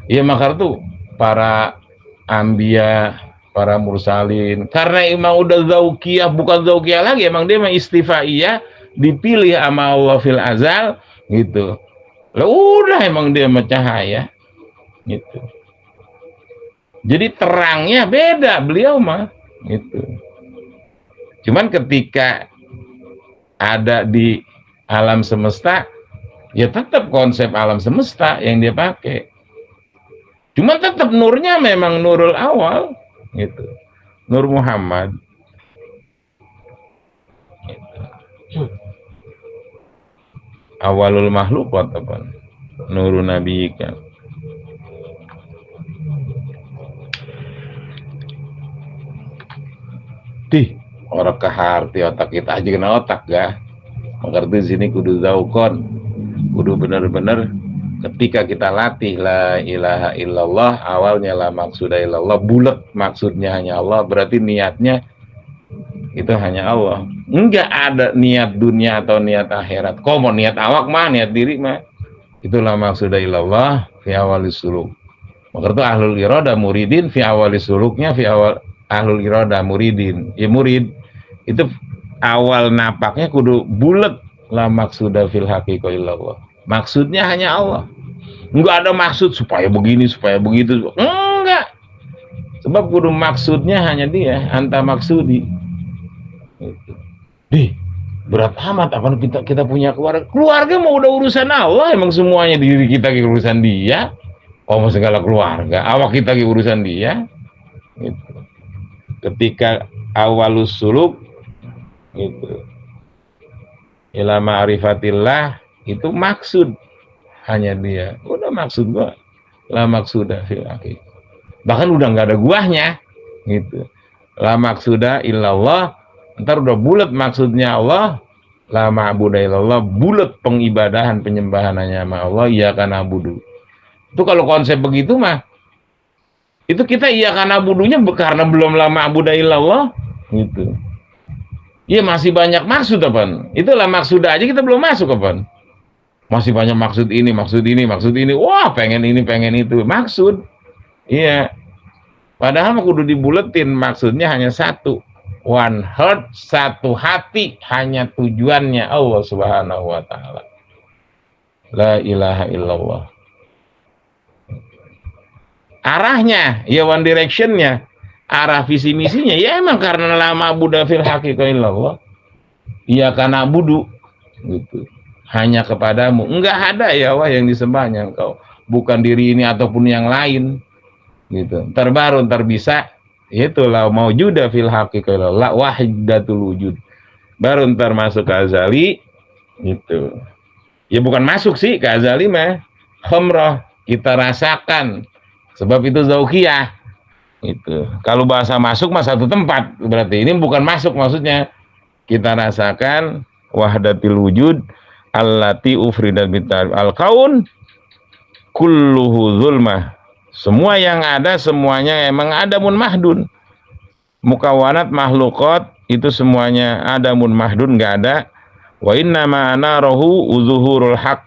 Ya maka itu para ambia, para mursalin, karena emang udah zaukiyah, bukan zaukiyah lagi, emang dia emang istifaiyah, dipilih sama Allah fil azal gitu. Lah udah emang dia cahaya gitu. Jadi terangnya beda beliau mah gitu. Cuman ketika ada di alam semesta ya tetap konsep alam semesta yang dia pakai. Cuman tetap nurnya memang nurul awal gitu. Nur Muhammad. Gitu. Awalul makhlukot apa? Nurun Nabi kan. Orang keharti otak kita aja kena otak ga. Mengerti sini kudu zaukon. Kudu bener-bener ketika kita latih la ilaha illallah, awalnya la maksuda illallah, bulat maksudnya hanya Allah, berarti niatnya itu hanya Allah. Enggak ada niat dunia atau niat akhirat. Kok mau niat awak mah, niat diri mah. Itulah maksudnya ilallah fi awalis suluk. Maka itu ahlul iroda muridin fi awalis suluknya fi awal ahlul iroda muridin. Ya murid itu awal napaknya kudu bulat la maksudnya fil haqiqah illallah. Maksudnya hanya Allah. Enggak ada maksud supaya begini, supaya begitu. Enggak. Sebab kudu maksudnya hanya dia, anta maksudi. Berat amat apa kita punya keluarga mau udah urusan Allah, emang semuanya diri kita urusan dia. Oh segala keluarga awak kita urusan dia gitu. Ketika awalus suluk gitu ila ma'rifatillah itu maksud hanya dia, udah maksud gua la maksuda fil akhir, bahkan udah nggak ada guahnya gitu. La maksuda illallah, ntar udah bulat maksudnya Allah, la ma'budu illallah, bulat pengibadahan penyembahan hanya sama Allah, iya kana budu. Itu kalau konsep begitu mah itu kita iya kana budunya karena belum la ma'budu illallah gitu. Iya masih banyak maksud apaan? Itulah maksud aja kita belum masuk apaan? Masih banyak maksud ini, maksud ini, maksud ini. Wah, pengen ini, pengen itu. Maksud. Iya. Padahal kudu dibuletin maksudnya hanya satu. One heart, satu hati, hanya tujuannya Allah Subhanahu wa taala. La ilaha illallah. Arahnya, ya one directionnya. Arah visi misinya ya emang karena lama Buddha fil haqiqah illallah. Iya karena budu gitu. Hanya kepadamu. Enggak ada ya Allah yang disembahnya engkau. Bukan diri ini ataupun yang lain. Gitu. Ntar baru ntar bisa itulah mau juda fil haqiqah illallah wahidatul wujud. Baru ntar masuk ke azali gitu. Ya bukan masuk sih ke azali mah. Khamrah kita rasakan. Sebab itu zaukiyah. Itu. Kalau bahasa masuk mah satu tempat, berarti ini bukan masuk maksudnya. Kita rasakan wahdatil wujud allati ufridat bitar al-kaun kulluhu zulmah. Semua yang ada semuanya emang ada mun mahdun. Mukawanat makhlukat itu semuanya adamun mahdun, nggak ada. Wa inna ma narohu uzuhurul haq,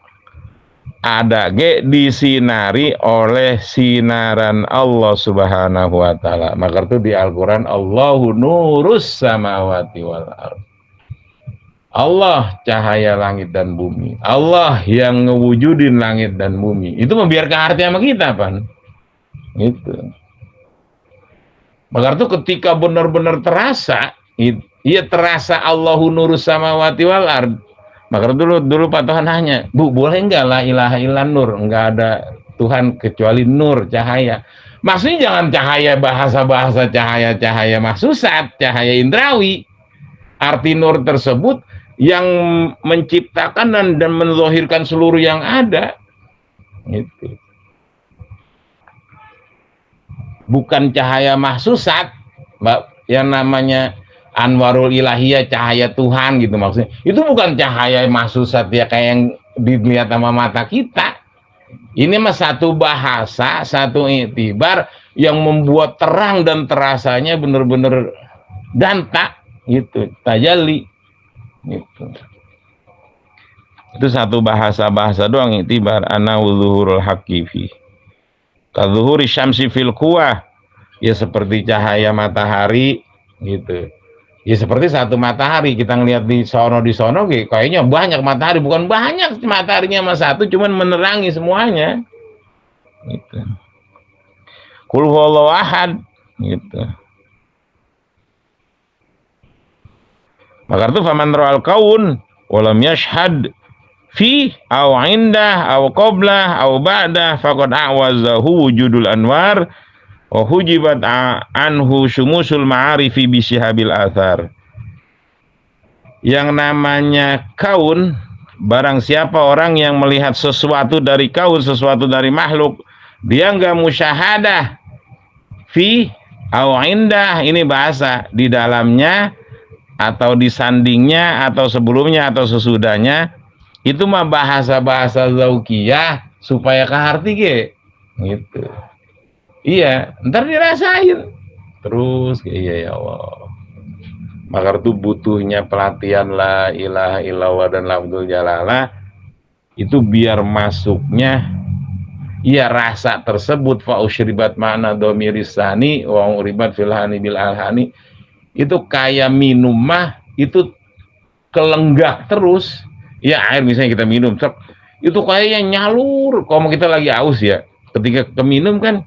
ada ge disinari oleh sinaran Allah Subhanahu wa taala. Maka itu di Al-Qur'an Allahu nurus samawati wal ardh. Allah cahaya langit dan bumi. Allah yang ngewujudin langit dan bumi. Itu membiarkan arti sama kita, Pan. Gitu. Maka itu ketika benar-benar terasa, iya terasa Allahu nurus samawati wal ard. Maka dulu Pak Tuhan nanya, Bu, boleh enggak la ilaha illallah nur? Enggak ada Tuhan kecuali nur, cahaya. Maksudnya jangan cahaya bahasa-bahasa cahaya-cahaya mahsusat, cahaya indrawi. Arti nur tersebut yang menciptakan dan menzahirkan seluruh yang ada. Gitu. Bukan cahaya mahsusat, yang namanya Anwarul Ilahiyah, cahaya Tuhan gitu maksudnya. Itu bukan cahaya mahsusat ya kayak yang dilihat sama mata kita. Ini mah satu bahasa, satu iktibar yang membuat terang dan terasanya benar-benar ganta gitu, tajalli gitu. Itu satu bahasa doang iktibar ana zuhurul haqqi fi. Kadzuhuri syamsi fil quwah, ya seperti cahaya matahari gitu. Ya seperti satu matahari kita ngelihat di sono kayaknya banyak matahari, bukan banyak mataharinya sama satu, cuman menerangi semuanya. Gitu. Qul huwallahu ahad gitu. Maka itu faman ra'al kaun walam yashhad fi aw indah aw qablah aw ba'dah faqad a'wazahu wujudul anwar wa hujibat anhu syumusul ma'arifi bisyihabil athar. Yang namanya kaun, barang siapa orang yang melihat sesuatu dari kaun, sesuatu dari makhluk, dia enggak musyahadah fi aw indah, ini bahasa di dalamnya atau di sandingnya atau sebelumnya atau sesudahnya, itu mah bahasa-bahasa zaukiyah supaya kaharti ge gitu. Iya, ntar dirasain terus, iya ya Allah. Maka itu butuhnya pelatihan la ilaha illallah dan lafzul jalalah itu biar masuknya iya rasa tersebut, fa usyribat ma'na domirisani wa uribat filhani bil alhani, itu kayak minum mah itu kelenggak terus. Ya air misalnya kita minum, itu kayaknya nyalur. Kalau kita lagi aus ya, ketika keminum kan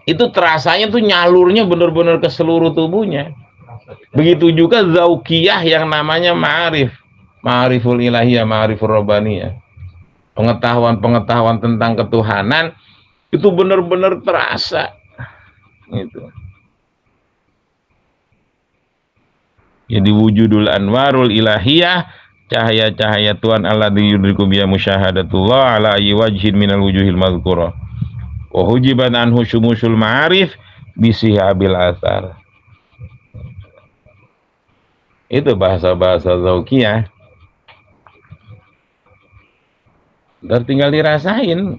itu terasanya tuh nyalurnya benar-benar ke seluruh tubuhnya. Begitu juga zaukiyah yang namanya ma'arif, ma'ariful ilahiyah, ma'ariful rabbaniyah, pengetahuan tentang ketuhanan itu benar-benar terasa gitu. Jadi wujudul anwarul ilahiyah, cahaya-cahaya Tuhan Allah yudriku biya musyahadatullah ala ayyi wajhin minal wujuhil mazkurah. Wa hujiban anhu syumusul ma'arif bisihabil asar. Itu bahasa-bahasa zaukiyah. Dan tinggal dirasain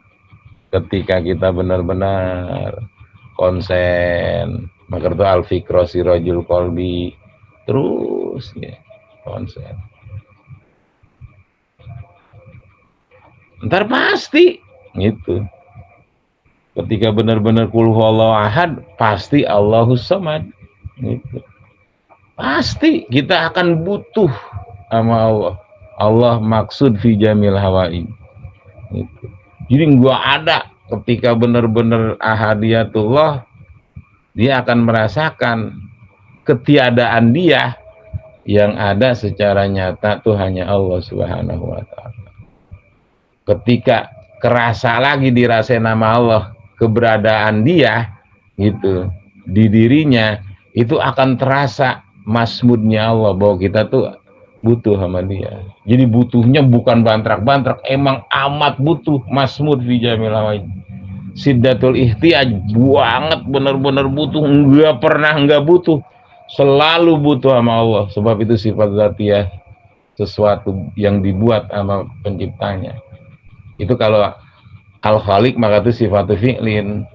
ketika kita benar-benar konsen. Maka itu al-fikro sirajul qalbi, terus ya konsen. Ntar pasti gitu. Ketika benar-benar qul huwallahu ahad, pasti Allahus samad gitu. Pasti kita akan butuh sama Allah. Allah maksud fi jamil hawa'i gitu. Jadi nggak ada, ketika benar-benar ahadiyatullah, dia akan merasakan ketiadaan dia, yang ada secara nyata tuh hanya Allah Subhanahu wa ta'ala. Ketika kerasa lagi dirasain nama Allah, keberadaan dia gitu di dirinya, itu akan terasa masmudnya Allah, bahwa kita tuh butuh sama dia. Jadi butuhnya bukan bantrak-bantrak, emang amat butuh, masmud fi jamil hawaij, siddatul ihtiyaj, banget benar-benar butuh, enggak pernah enggak butuh, selalu butuh sama Allah. Sebab itu sifat zatiyah, sesuatu yang dibuat sama penciptanya. Itu kalau al-khaliq maka itu sifat fi'lin.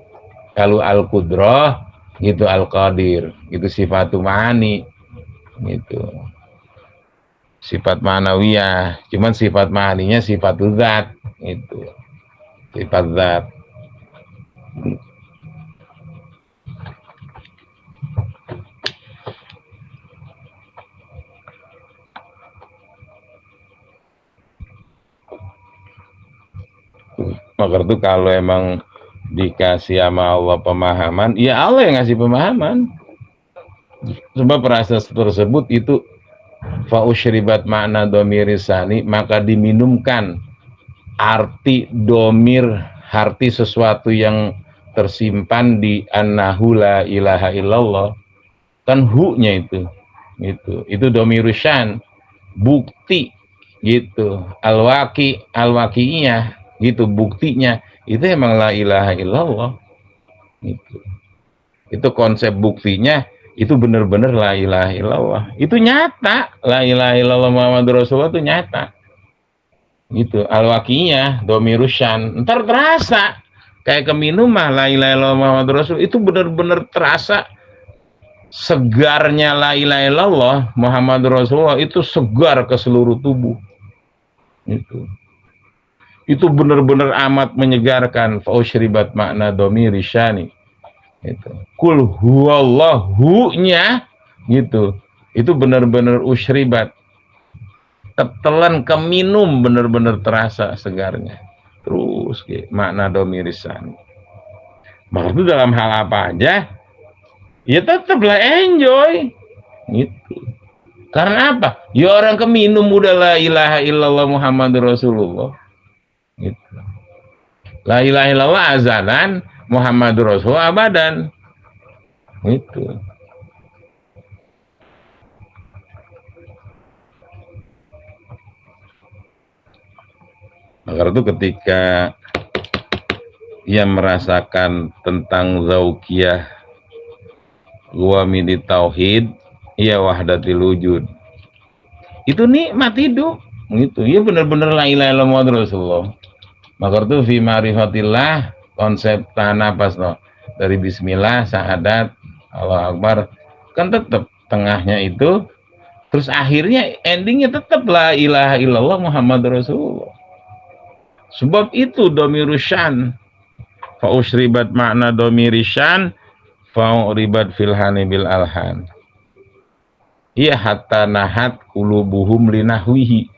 Kalau al-qudrah gitu. Al-Qadir itu sifatu ma'ani gitu, sifat ma'nawiyah, cuman sifat ma'aninya sifat zat itu, sifat zat. Maka itu kalau emang dikasih sama Allah pemahaman, ya Allah yang ngasih pemahaman. Sebab proses tersebut itu fa'usyribat makna domirisani, maka diminumkan arti domir, arti sesuatu yang tersimpan di annahu la ilaha illallah, kan hu-nya itu domirusyan, bukti gitu, al-waqi'iyah gitu, buktinya itu emang la ilaha illallah gitu. Itu konsep buktinya itu benar-benar la ilaha illallah, itu nyata, la ilaha illallah Muhammadur Rasulullah itu nyata gitu, al-waqi'iyah domirusyan, ntar terasa kayak keminum mah la ilaha illallah Muhammadur Rasul, itu benar-benar terasa segarnya la ilaha illallah Muhammadur Rasulullah, itu segar ke seluruh tubuh itu benar-benar amat menyegarkan. Fausyribat makna domiri syani itu kul huwallahu nya gitu, itu benar-benar usyribat, ketelan keminum, benar-benar terasa segarnya terus makna domiri syani. Maka itu dalam hal apa aja ya tetaplah enjoy gitu. Karena apa? Ya orang keminum udah la ilaha illallah Muhammadur Rasulullah gitu. La ilaha illallah azalan, Muhammadur Rasulullah abadan gitu. Maka itu ketika ia merasakan tentang zaukiyah wa midi tauhid, iya wahdatil wujud, itu nikmat hidup gitu. Ya benar-benar la ilaha illallah Muhammadur Rasulullah. Maka itu fi ma'rifatillah, konsep napas no, dari bismillah, syahadat, Allah Akbar, kan tetap tengahnya itu, terus akhirnya endingnya tetap la ilaha illallah Muhammadur Rasulullah. Sebab itu domirusyan, fa'usyribat makna domirisyan, fa'uribat filhani bil alhan. Iya hatta nahat kulubuhum linahwihi,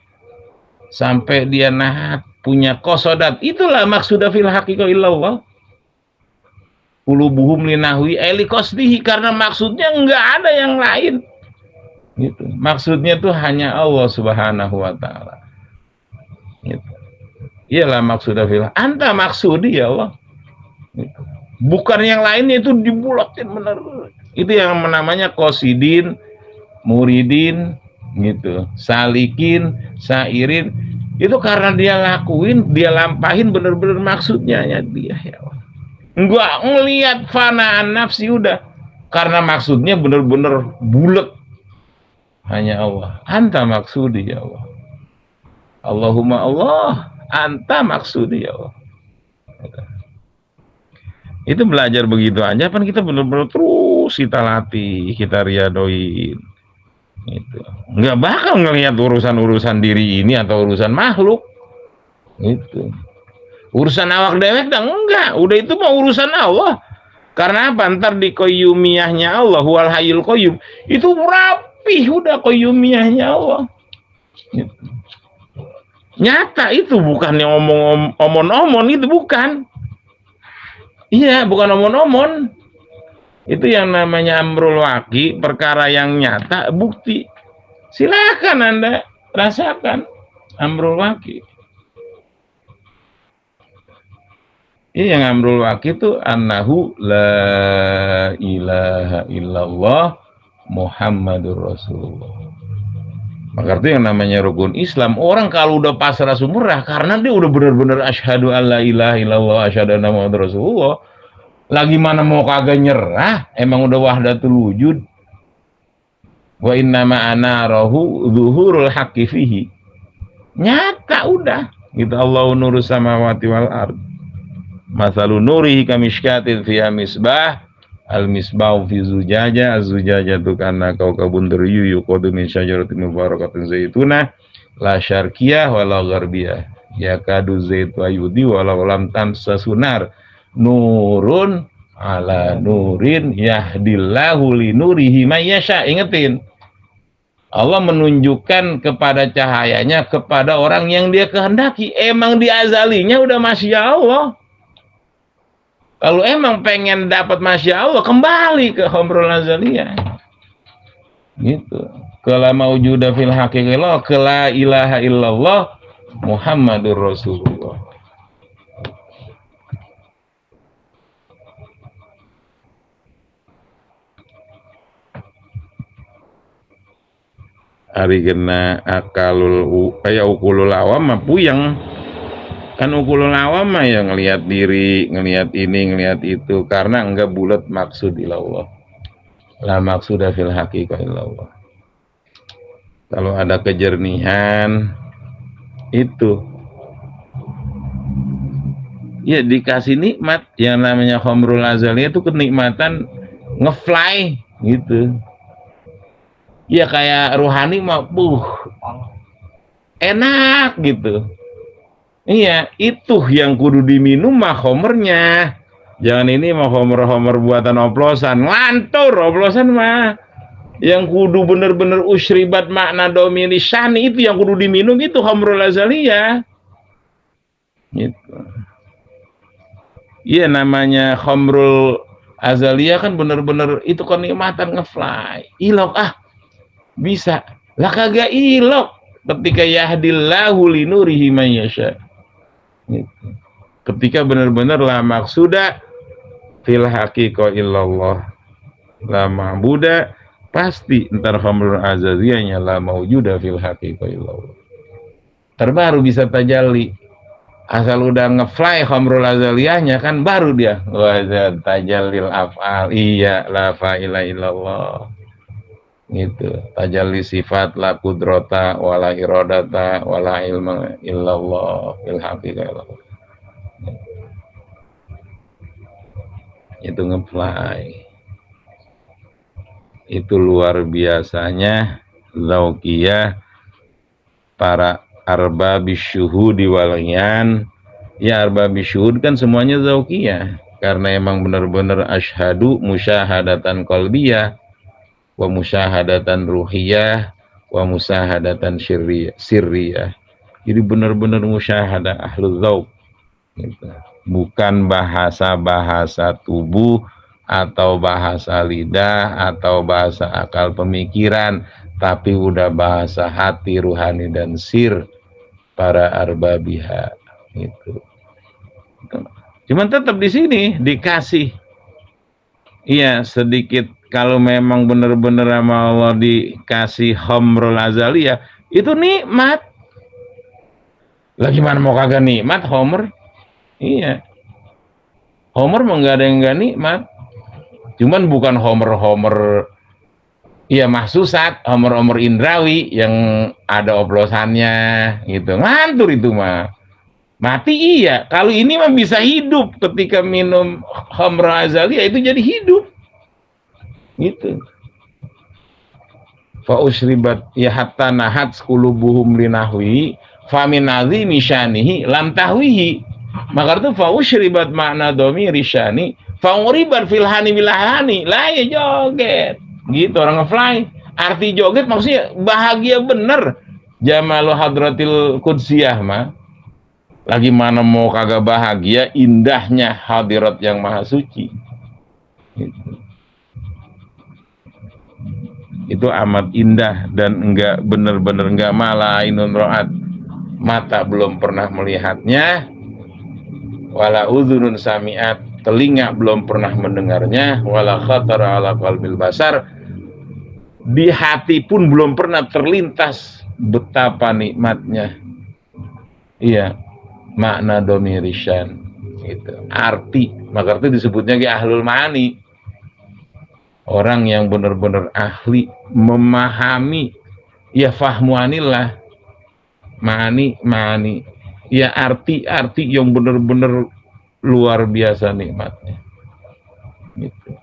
sampai dia nahat, punya kosodat, itulah maksudnya fil haqiqah illallah. Kulubuhum linahwi eli qasdihi, karena maksudnya enggak ada yang lain gitu. Maksudnya itu hanya Allah Subhanahu wa taala gitu. Iyalah maksudnya fil anta maksudi ya Allah gitu. Bukan yang lainnya, itu dibulatin benar. Itu yang namanya qasidin, muridin gitu, salikin, sairin. Itu karena dia lakuin, dia lampahin bener-bener maksudnya ya dia ya Allah. Enggak ngelihat fanaan nafsi udah, karena maksudnya bener-bener bulet hanya Allah. Anta maksudi ya Allah. Allahumma Allah, anta maksudi ya Allah. Itu belajar begitu aja kan, kita bener-bener terus kita latih, kita riadoin gitu. Nggak bakal ngelihat urusan-urusan diri ini atau urusan makhluk gitu. Urusan awak dewek dah enggak, udah itu mah urusan Allah. Karena apa? Ntar di qayyumiyahnya Allah, huwal hayyul qayyum, itu rapih udah qayyumiyahnya Allah gitu. Nyata itu, bukan yang omon-omon, itu bukan. Iya, bukan omon-omon. Itu yang namanya amrul waqi, perkara yang nyata, bukti. Silakan Anda rasakan amrul waqi. Ini yang amrul waqi itu annahu la ilaha illallah Muhammadur Rasulullah. Maka itu yang namanya rukun Islam. Orang kalau udah pasrah sumurah, karena dia udah benar-benar asyhadu alla ilaha illallah asyhadu anna Muhammadar Rasulullah. Lagi mana mau kagak nyerah, emang udah wahdatul wujud. Wa innama ana rahu zuhurul haqqi fihi. Nyata udah gitu. Allahu nurus samawati wal ard. Masalun nurihi kamishkatin fiha misbah Al-misbah fi zujaja, az-zujaja tu kana kaukabun duryu yuqadu min syajaratin mubarakatin zaitunah la syarqiyah wala gharbiyah yakadu zaitu ayudi walau lam tamsa sunar nurun ala nurin yahdillahu li nurihi may yasha. Ingetin, Allah menunjukkan kepada cahayanya kepada orang yang dia kehendaki. Emang di azalinya udah masya Allah. Kalau emang pengen dapat masya Allah, kembali ke Khamrul Azaliyah. Gitu. Kala maujuda fil haqiqillah, kala ilaha illallah Muhammadur Rasulullah. Ari kena akalul ukulul awam mah puyeng. Kan ukulul awam mah yang ngelihat diri, ngelihat ini, ngelihat itu, karena enggak bulat maksud ilallah. La maksuda fil haqiqah ilallah. Kalau ada kejernihan itu ya dikasih nikmat yang namanya Khamrul Azaliyah itu kenikmatan ngefly gitu. Ya kayak rohani mah enak gitu. Iya, itu yang kudu diminum mah homernya. Jangan ini mah homer-homer buatan oplosan. Ngantur oplosan mah. Yang kudu bener-bener usribat makna domini syani itu yang kudu diminum itu Khamrul Azaliyah. Gitu. Iya namanya Khamrul Azaliyah kan bener-bener itu kenikmatan ngefly. Ilok bisa. Lah kagak ilok ketika yahdillahu linurihi may yasha. Ketika benar-benar la maksuda fil haqiqah illallah, la ma'buda pasti entar Khamrul Azaliyahnya la maujuda fil haqiqah illallah. Terbaru bisa tajalli. Asal udah ngefly Khamrul Azaliyahnya kan baru dia wazat tajallil af'al. Iya la fa'ila illallah. Gitu. Tajalli sifat la kudrata wala iradata wala ilma illallah fil haqiqah illallah. Itu ngefly. Itu luar biasanya zauqiyah para arbabis syuhudi wal iyan. Ya arbabis syuhud kan semuanya zauqiyah karena emang benar-benar asyhadu musyahadatan qalbiyah wa musyahadatan ruhiyah wa musyahadatan sirriyah. Jadi benar-benar musyahadah ahlul dzauq gitu. Bukan bahasa-bahasa tubuh atau bahasa lidah atau bahasa akal pemikiran, tapi udah bahasa hati, ruhani dan sir para arbabiha gitu. Cuman tetap di sini dikasih iya sedikit. Kalau memang benar-benar sama Allah dikasih Khamrul Azaliyah itu nikmat. Lah gimana mau kagak nikmat Homer? Iya. Homer mah nggak ada yang nggak nikmat. Cuman bukan Homer iya mahsusat, Homer indrawi yang ada oplosannya gitu. Ngantur itu mah. Mati iya. Kalau ini mah bisa hidup ketika minum Khamrul Azaliyah itu jadi hidup. Gitu. Fa usribat ya hatta nahat qulubuhum linahwi fa min azimi syanihi lam tahwihi. Maka itu fa usribat makna dhamiri syani fa uribat fil hani bilahani la ya joget. Gitu orang ngefly. Arti joget maksudnya bahagia bener. Jamalu hadratil qudsiyah mah. Lagi mana mau kagak bahagia indahnya hadirat yang maha suci. Gitu. Itu amat indah dan enggak benar-benar enggak malah ainun ro'at, mata belum pernah melihatnya, wala udhunun sami'at, telinga belum pernah mendengarnya, wala khatara ala qalbil basar, di hati pun belum pernah terlintas betapa nikmatnya. Iya, makna domirisyan itu arti, maka itu disebutnya ke ahlul ma'ani. Orang yang benar-benar ahli memahami ya fahmu anillah ma'ani ya arti-arti yang benar-benar luar biasa nikmatnya gitu.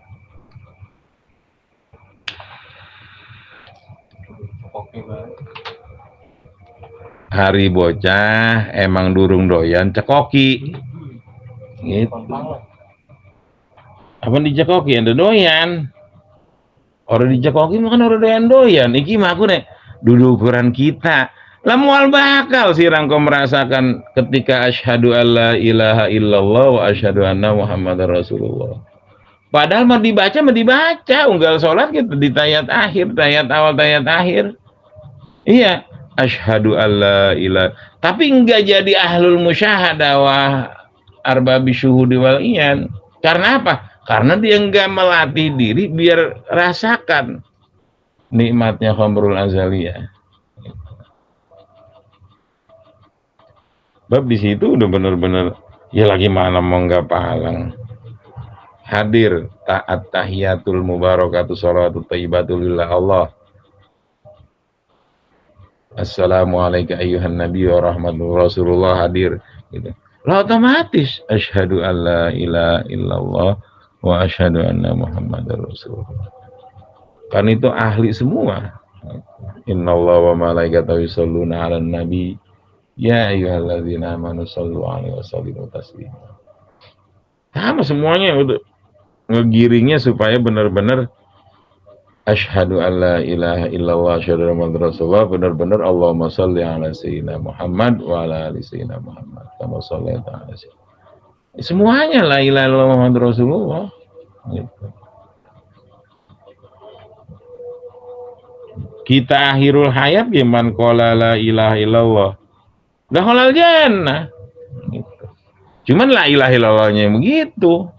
Hari bocah emang durung doyan cekoki. Gitu. Apa dicekoki anda doyan? Orang dicekoki makan orang doyan. Iki mah aku nek duduk ukuran kita. Lah mual bakal sih rangko merasakan ketika asyhadu alla ilaha illallah wa asyhadu anna muhammadar rasulullah. Padahal mau dibaca unggal sholat gitu di tayat akhir, tayat awal, tayat akhir. Iya, asyhadu alla ilaha. Tapi enggak jadi ahlul musyahadah wa arbabi syuhudi wal iyan. Karena apa? Karena dia enggak melatih diri biar rasakan nikmatnya khamrul azaliyah. Bab di situ udah bener-bener ya lagi mana mau nggak pahalang. Hadir taat tahiyatul mubarakatuh salawatut thayyibatul lillah Allah. Assalamualaikum ayyuhan nabi wa rahmatullahi rasulullah hadir gitu. Lah otomatis asyhadu alla ilaha illallah wa asyhadu anna muhammadar rasulullah. Kan itu ahli semua. Innallaha wa malaikatahu yusholluna 'alan nabi. Ya ayyuhalladzina amanu shallu 'alaihi wa sallimu taslima. Sama semuanya udah ngegiringnya supaya benar-benar asyhadu alla ilaha illallah asyhadu anna muhammadar rasulullah, benar-benar Allahumma shalli ala sayyidina Muhammad wa ala ali sayyidina Muhammad kama shallaita ala sayyidina. Semuanya la ilaha illallah muhammadur rasulullah gitu. Kita akhirul hayat gimana qala la ilaha illallah dakhalal jannah gitu. Cuman la ilaha illallahnya begitu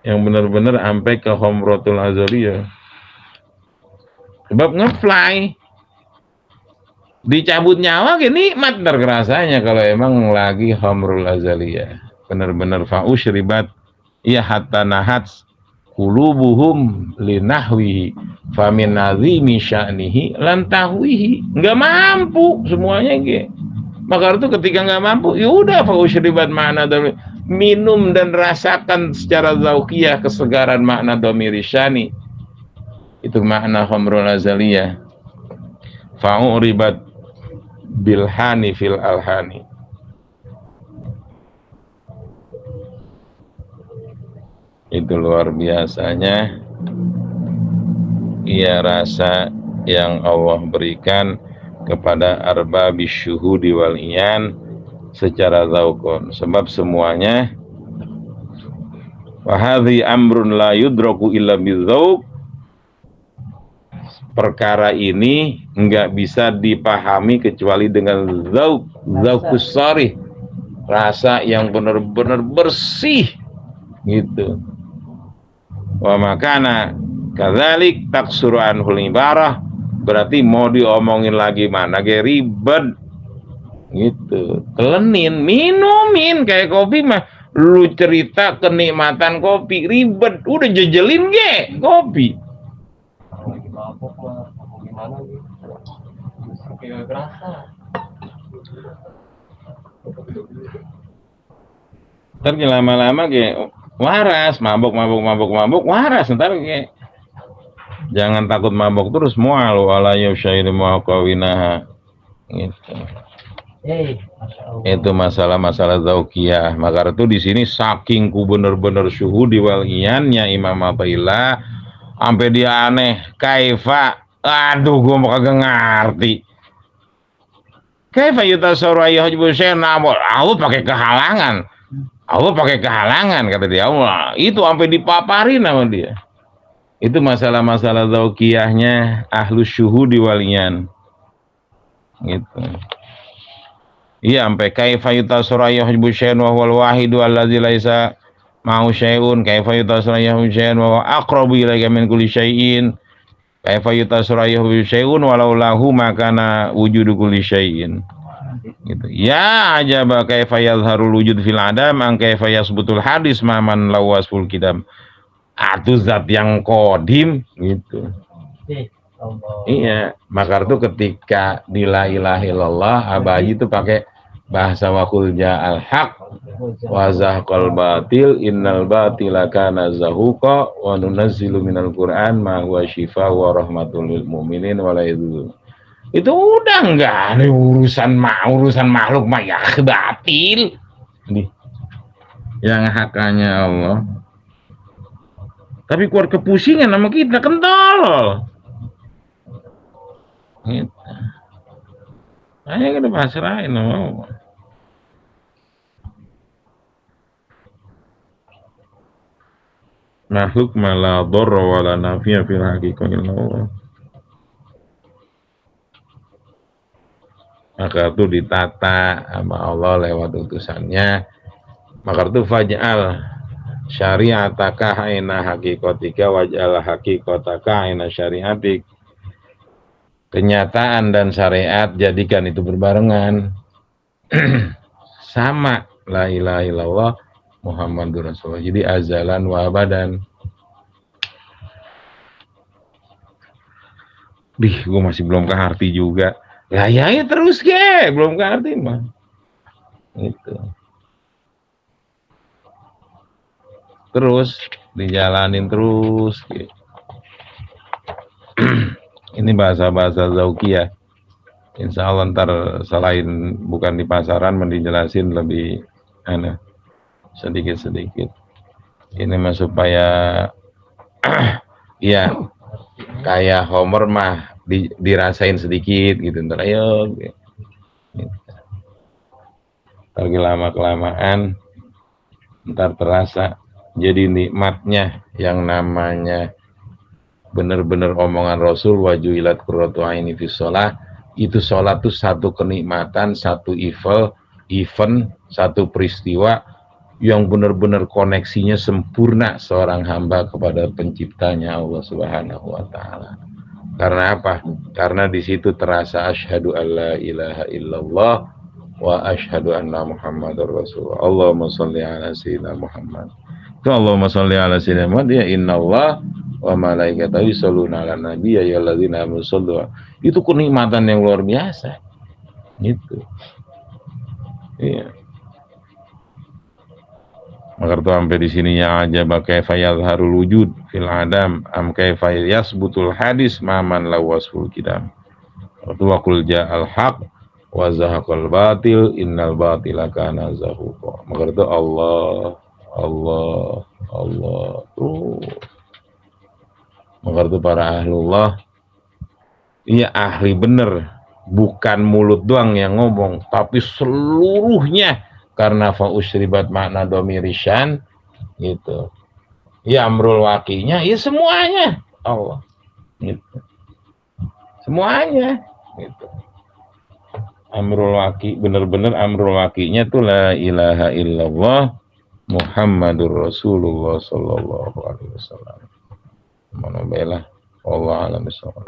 yang benar-benar sampai ke khamratul azaliyah. Sebab ngefly dicabut nyawa gini nikmat rasanya kalau emang lagi khamrul azaliyah. Benar-benar fa'usyribat ya hatta nahats qulubuhum linahwihi famin nazimi sya'nihi lan tahwihi. Enggak mampu semuanya gitu. Maka itu ketika nggak mampu, ya udah fa'usyribat makna dhamir, minum dan rasakan secara zauqiyah kesegaran makna dhamir syani. Itu makna khamrul azaliyah. Fa'uribat bilhani fil alhani. Itu luar biasanya ia rasa yang Allah berikan kepada arbabis syuhudi wal iyan secara zaukon. Sebab semuanya wa hadhi amrun la yudraku illa bidzauq. Perkara ini enggak bisa dipahami kecuali dengan zauq, zauqus sharih, rasa yang benar-benar bersih gitu. Wa makana kadzalik taksuru anhul ibarah, berarti mau diomongin lagi mana ge ribet gitu. Kelenin, minumin kayak kopi mah lu cerita kenikmatan kopi ribet, udah jejelin ge kopi. Lagi mabuk mah gimana gitu. Kayak berasa. Ntar lama-lama kayak waras, mabuk waras, ntar kayak jangan takut mabuk terus mual wala yusyairu muaqawinaha gitu. Itu masalah-masalah zauqiyah. Maka itu di sini saking ku bener-bener syuhudi wal iyannya Imam Athaillah sampai dia aneh kaifa, aduh gua mau kagak ngerti. Kaifa yutasawwaru ayyuhibbu syai'an Allah pakai kehalangan. Allah pakai kehalangan kata dia. Allah itu sampai dipaparin sama dia. Itu masalah-masalah zauqiyahnya ahlus syuhudi wal iyan gitu. Iya sampai kaifa yutasawwaru ayyuhibbu syai'an wa huwal wahidu allazi laisa ma'hu syai'un, kaifa yutasawwaru ayyuhibbu syai'an wa huwa aqrabu ilaika min kulli syai'in, kaifa yutasawwaru ayyuhibbu syai'un walau lahu makana wujudu kulli syai'in gitu. Ya ajaba kaifa yadhharul wujud fil adam an kaifa yasbutul hadis maman lawasful kidam. Itu zat yang kodim gitu. Iya, maka itu ketika di la ilaha illallah Abaji itu pakai bahasa wakul ja'al haq wa zahqal batil innal batila kana zahuqa wa nunazzilu minal qur'an ma huwa shifa wa rahmatul lil mu'minin wa la yadhur. Itu udah enggak ada urusan makhluk mah ya batil. Yang hakanya Allah. Tapi keluar kepusingan sama kita kental. Gitu. Hanya kita pasrahin sama Allah. Makhluk malah dharra wala nafi'a fil haqiqah illallah. Maka itu ditata sama Allah lewat utusannya. Maka itu faj'al syari'ataka aina haqiqatika waj'al haqiqataka aina syari'atik. Kenyataan dan syariat jadikan itu berbarengan. Sama la ilaha illallah Muhammadur Rasulullah. Jadi azalan wa abadan. Gue masih belum keharti juga. Lah ya terus ke, belum keharti mah. Gitu. Terus dijalanin terus. Gitu. Ini bahasa-bahasa Zaukiyah. Insya Allah ntar selain bukan di pasaran, menjelasin lebih sedikit-sedikit. Ini mah supaya ya kayak Homer mah dirasain sedikit gitu. Ntar ayo gitu. Lagi lama-kelamaan ntar terasa jadi nikmatnya yang namanya benar-benar omongan Rasul wajuilat qurratu aini fi shalah. Itu sholat tuh satu kenikmatan, satu event, satu peristiwa yang benar-benar koneksinya sempurna seorang hamba kepada penciptanya Allah Subhanahu wa taala. Karena apa? Karena di situ terasa asyhadu alla ilaha illallah wa asyhadu anna Muhammadar Rasulullah. Allahumma shalli ala sayyidina Muhammad. Itu Allahumma shalli ala sayyidina Muhammad ya innallah wa malaikatahu yusholluna 'alan nabi ya ayyuhalladzina amanu shollu. Itu kenikmatan yang luar biasa. Gitu. Iya. Maka itu sampai di sininya aja kaifa yadharul wujud fil adam am kaifa yasbutul hadis maman lawasful kidam. Waktu wakul ja'al haq wa zahaqal batil innal batila kana zahuqa. Maka itu Allah tuh. Maka itu para ahlullah, iya ahli bener, bukan mulut doang yang ngomong, tapi seluruhnya karena fa'usribat makna domirisan gitu. Ya amrul waqinya, ya semuanya Allah. Gitu. Semuanya gitu. Amrul waqi, bener-bener amrul waqinya tuh la ilaha illallah Muhammadur Rasulullah sallallahu alaihi wasallam. Mana bela Allah alam bisawab.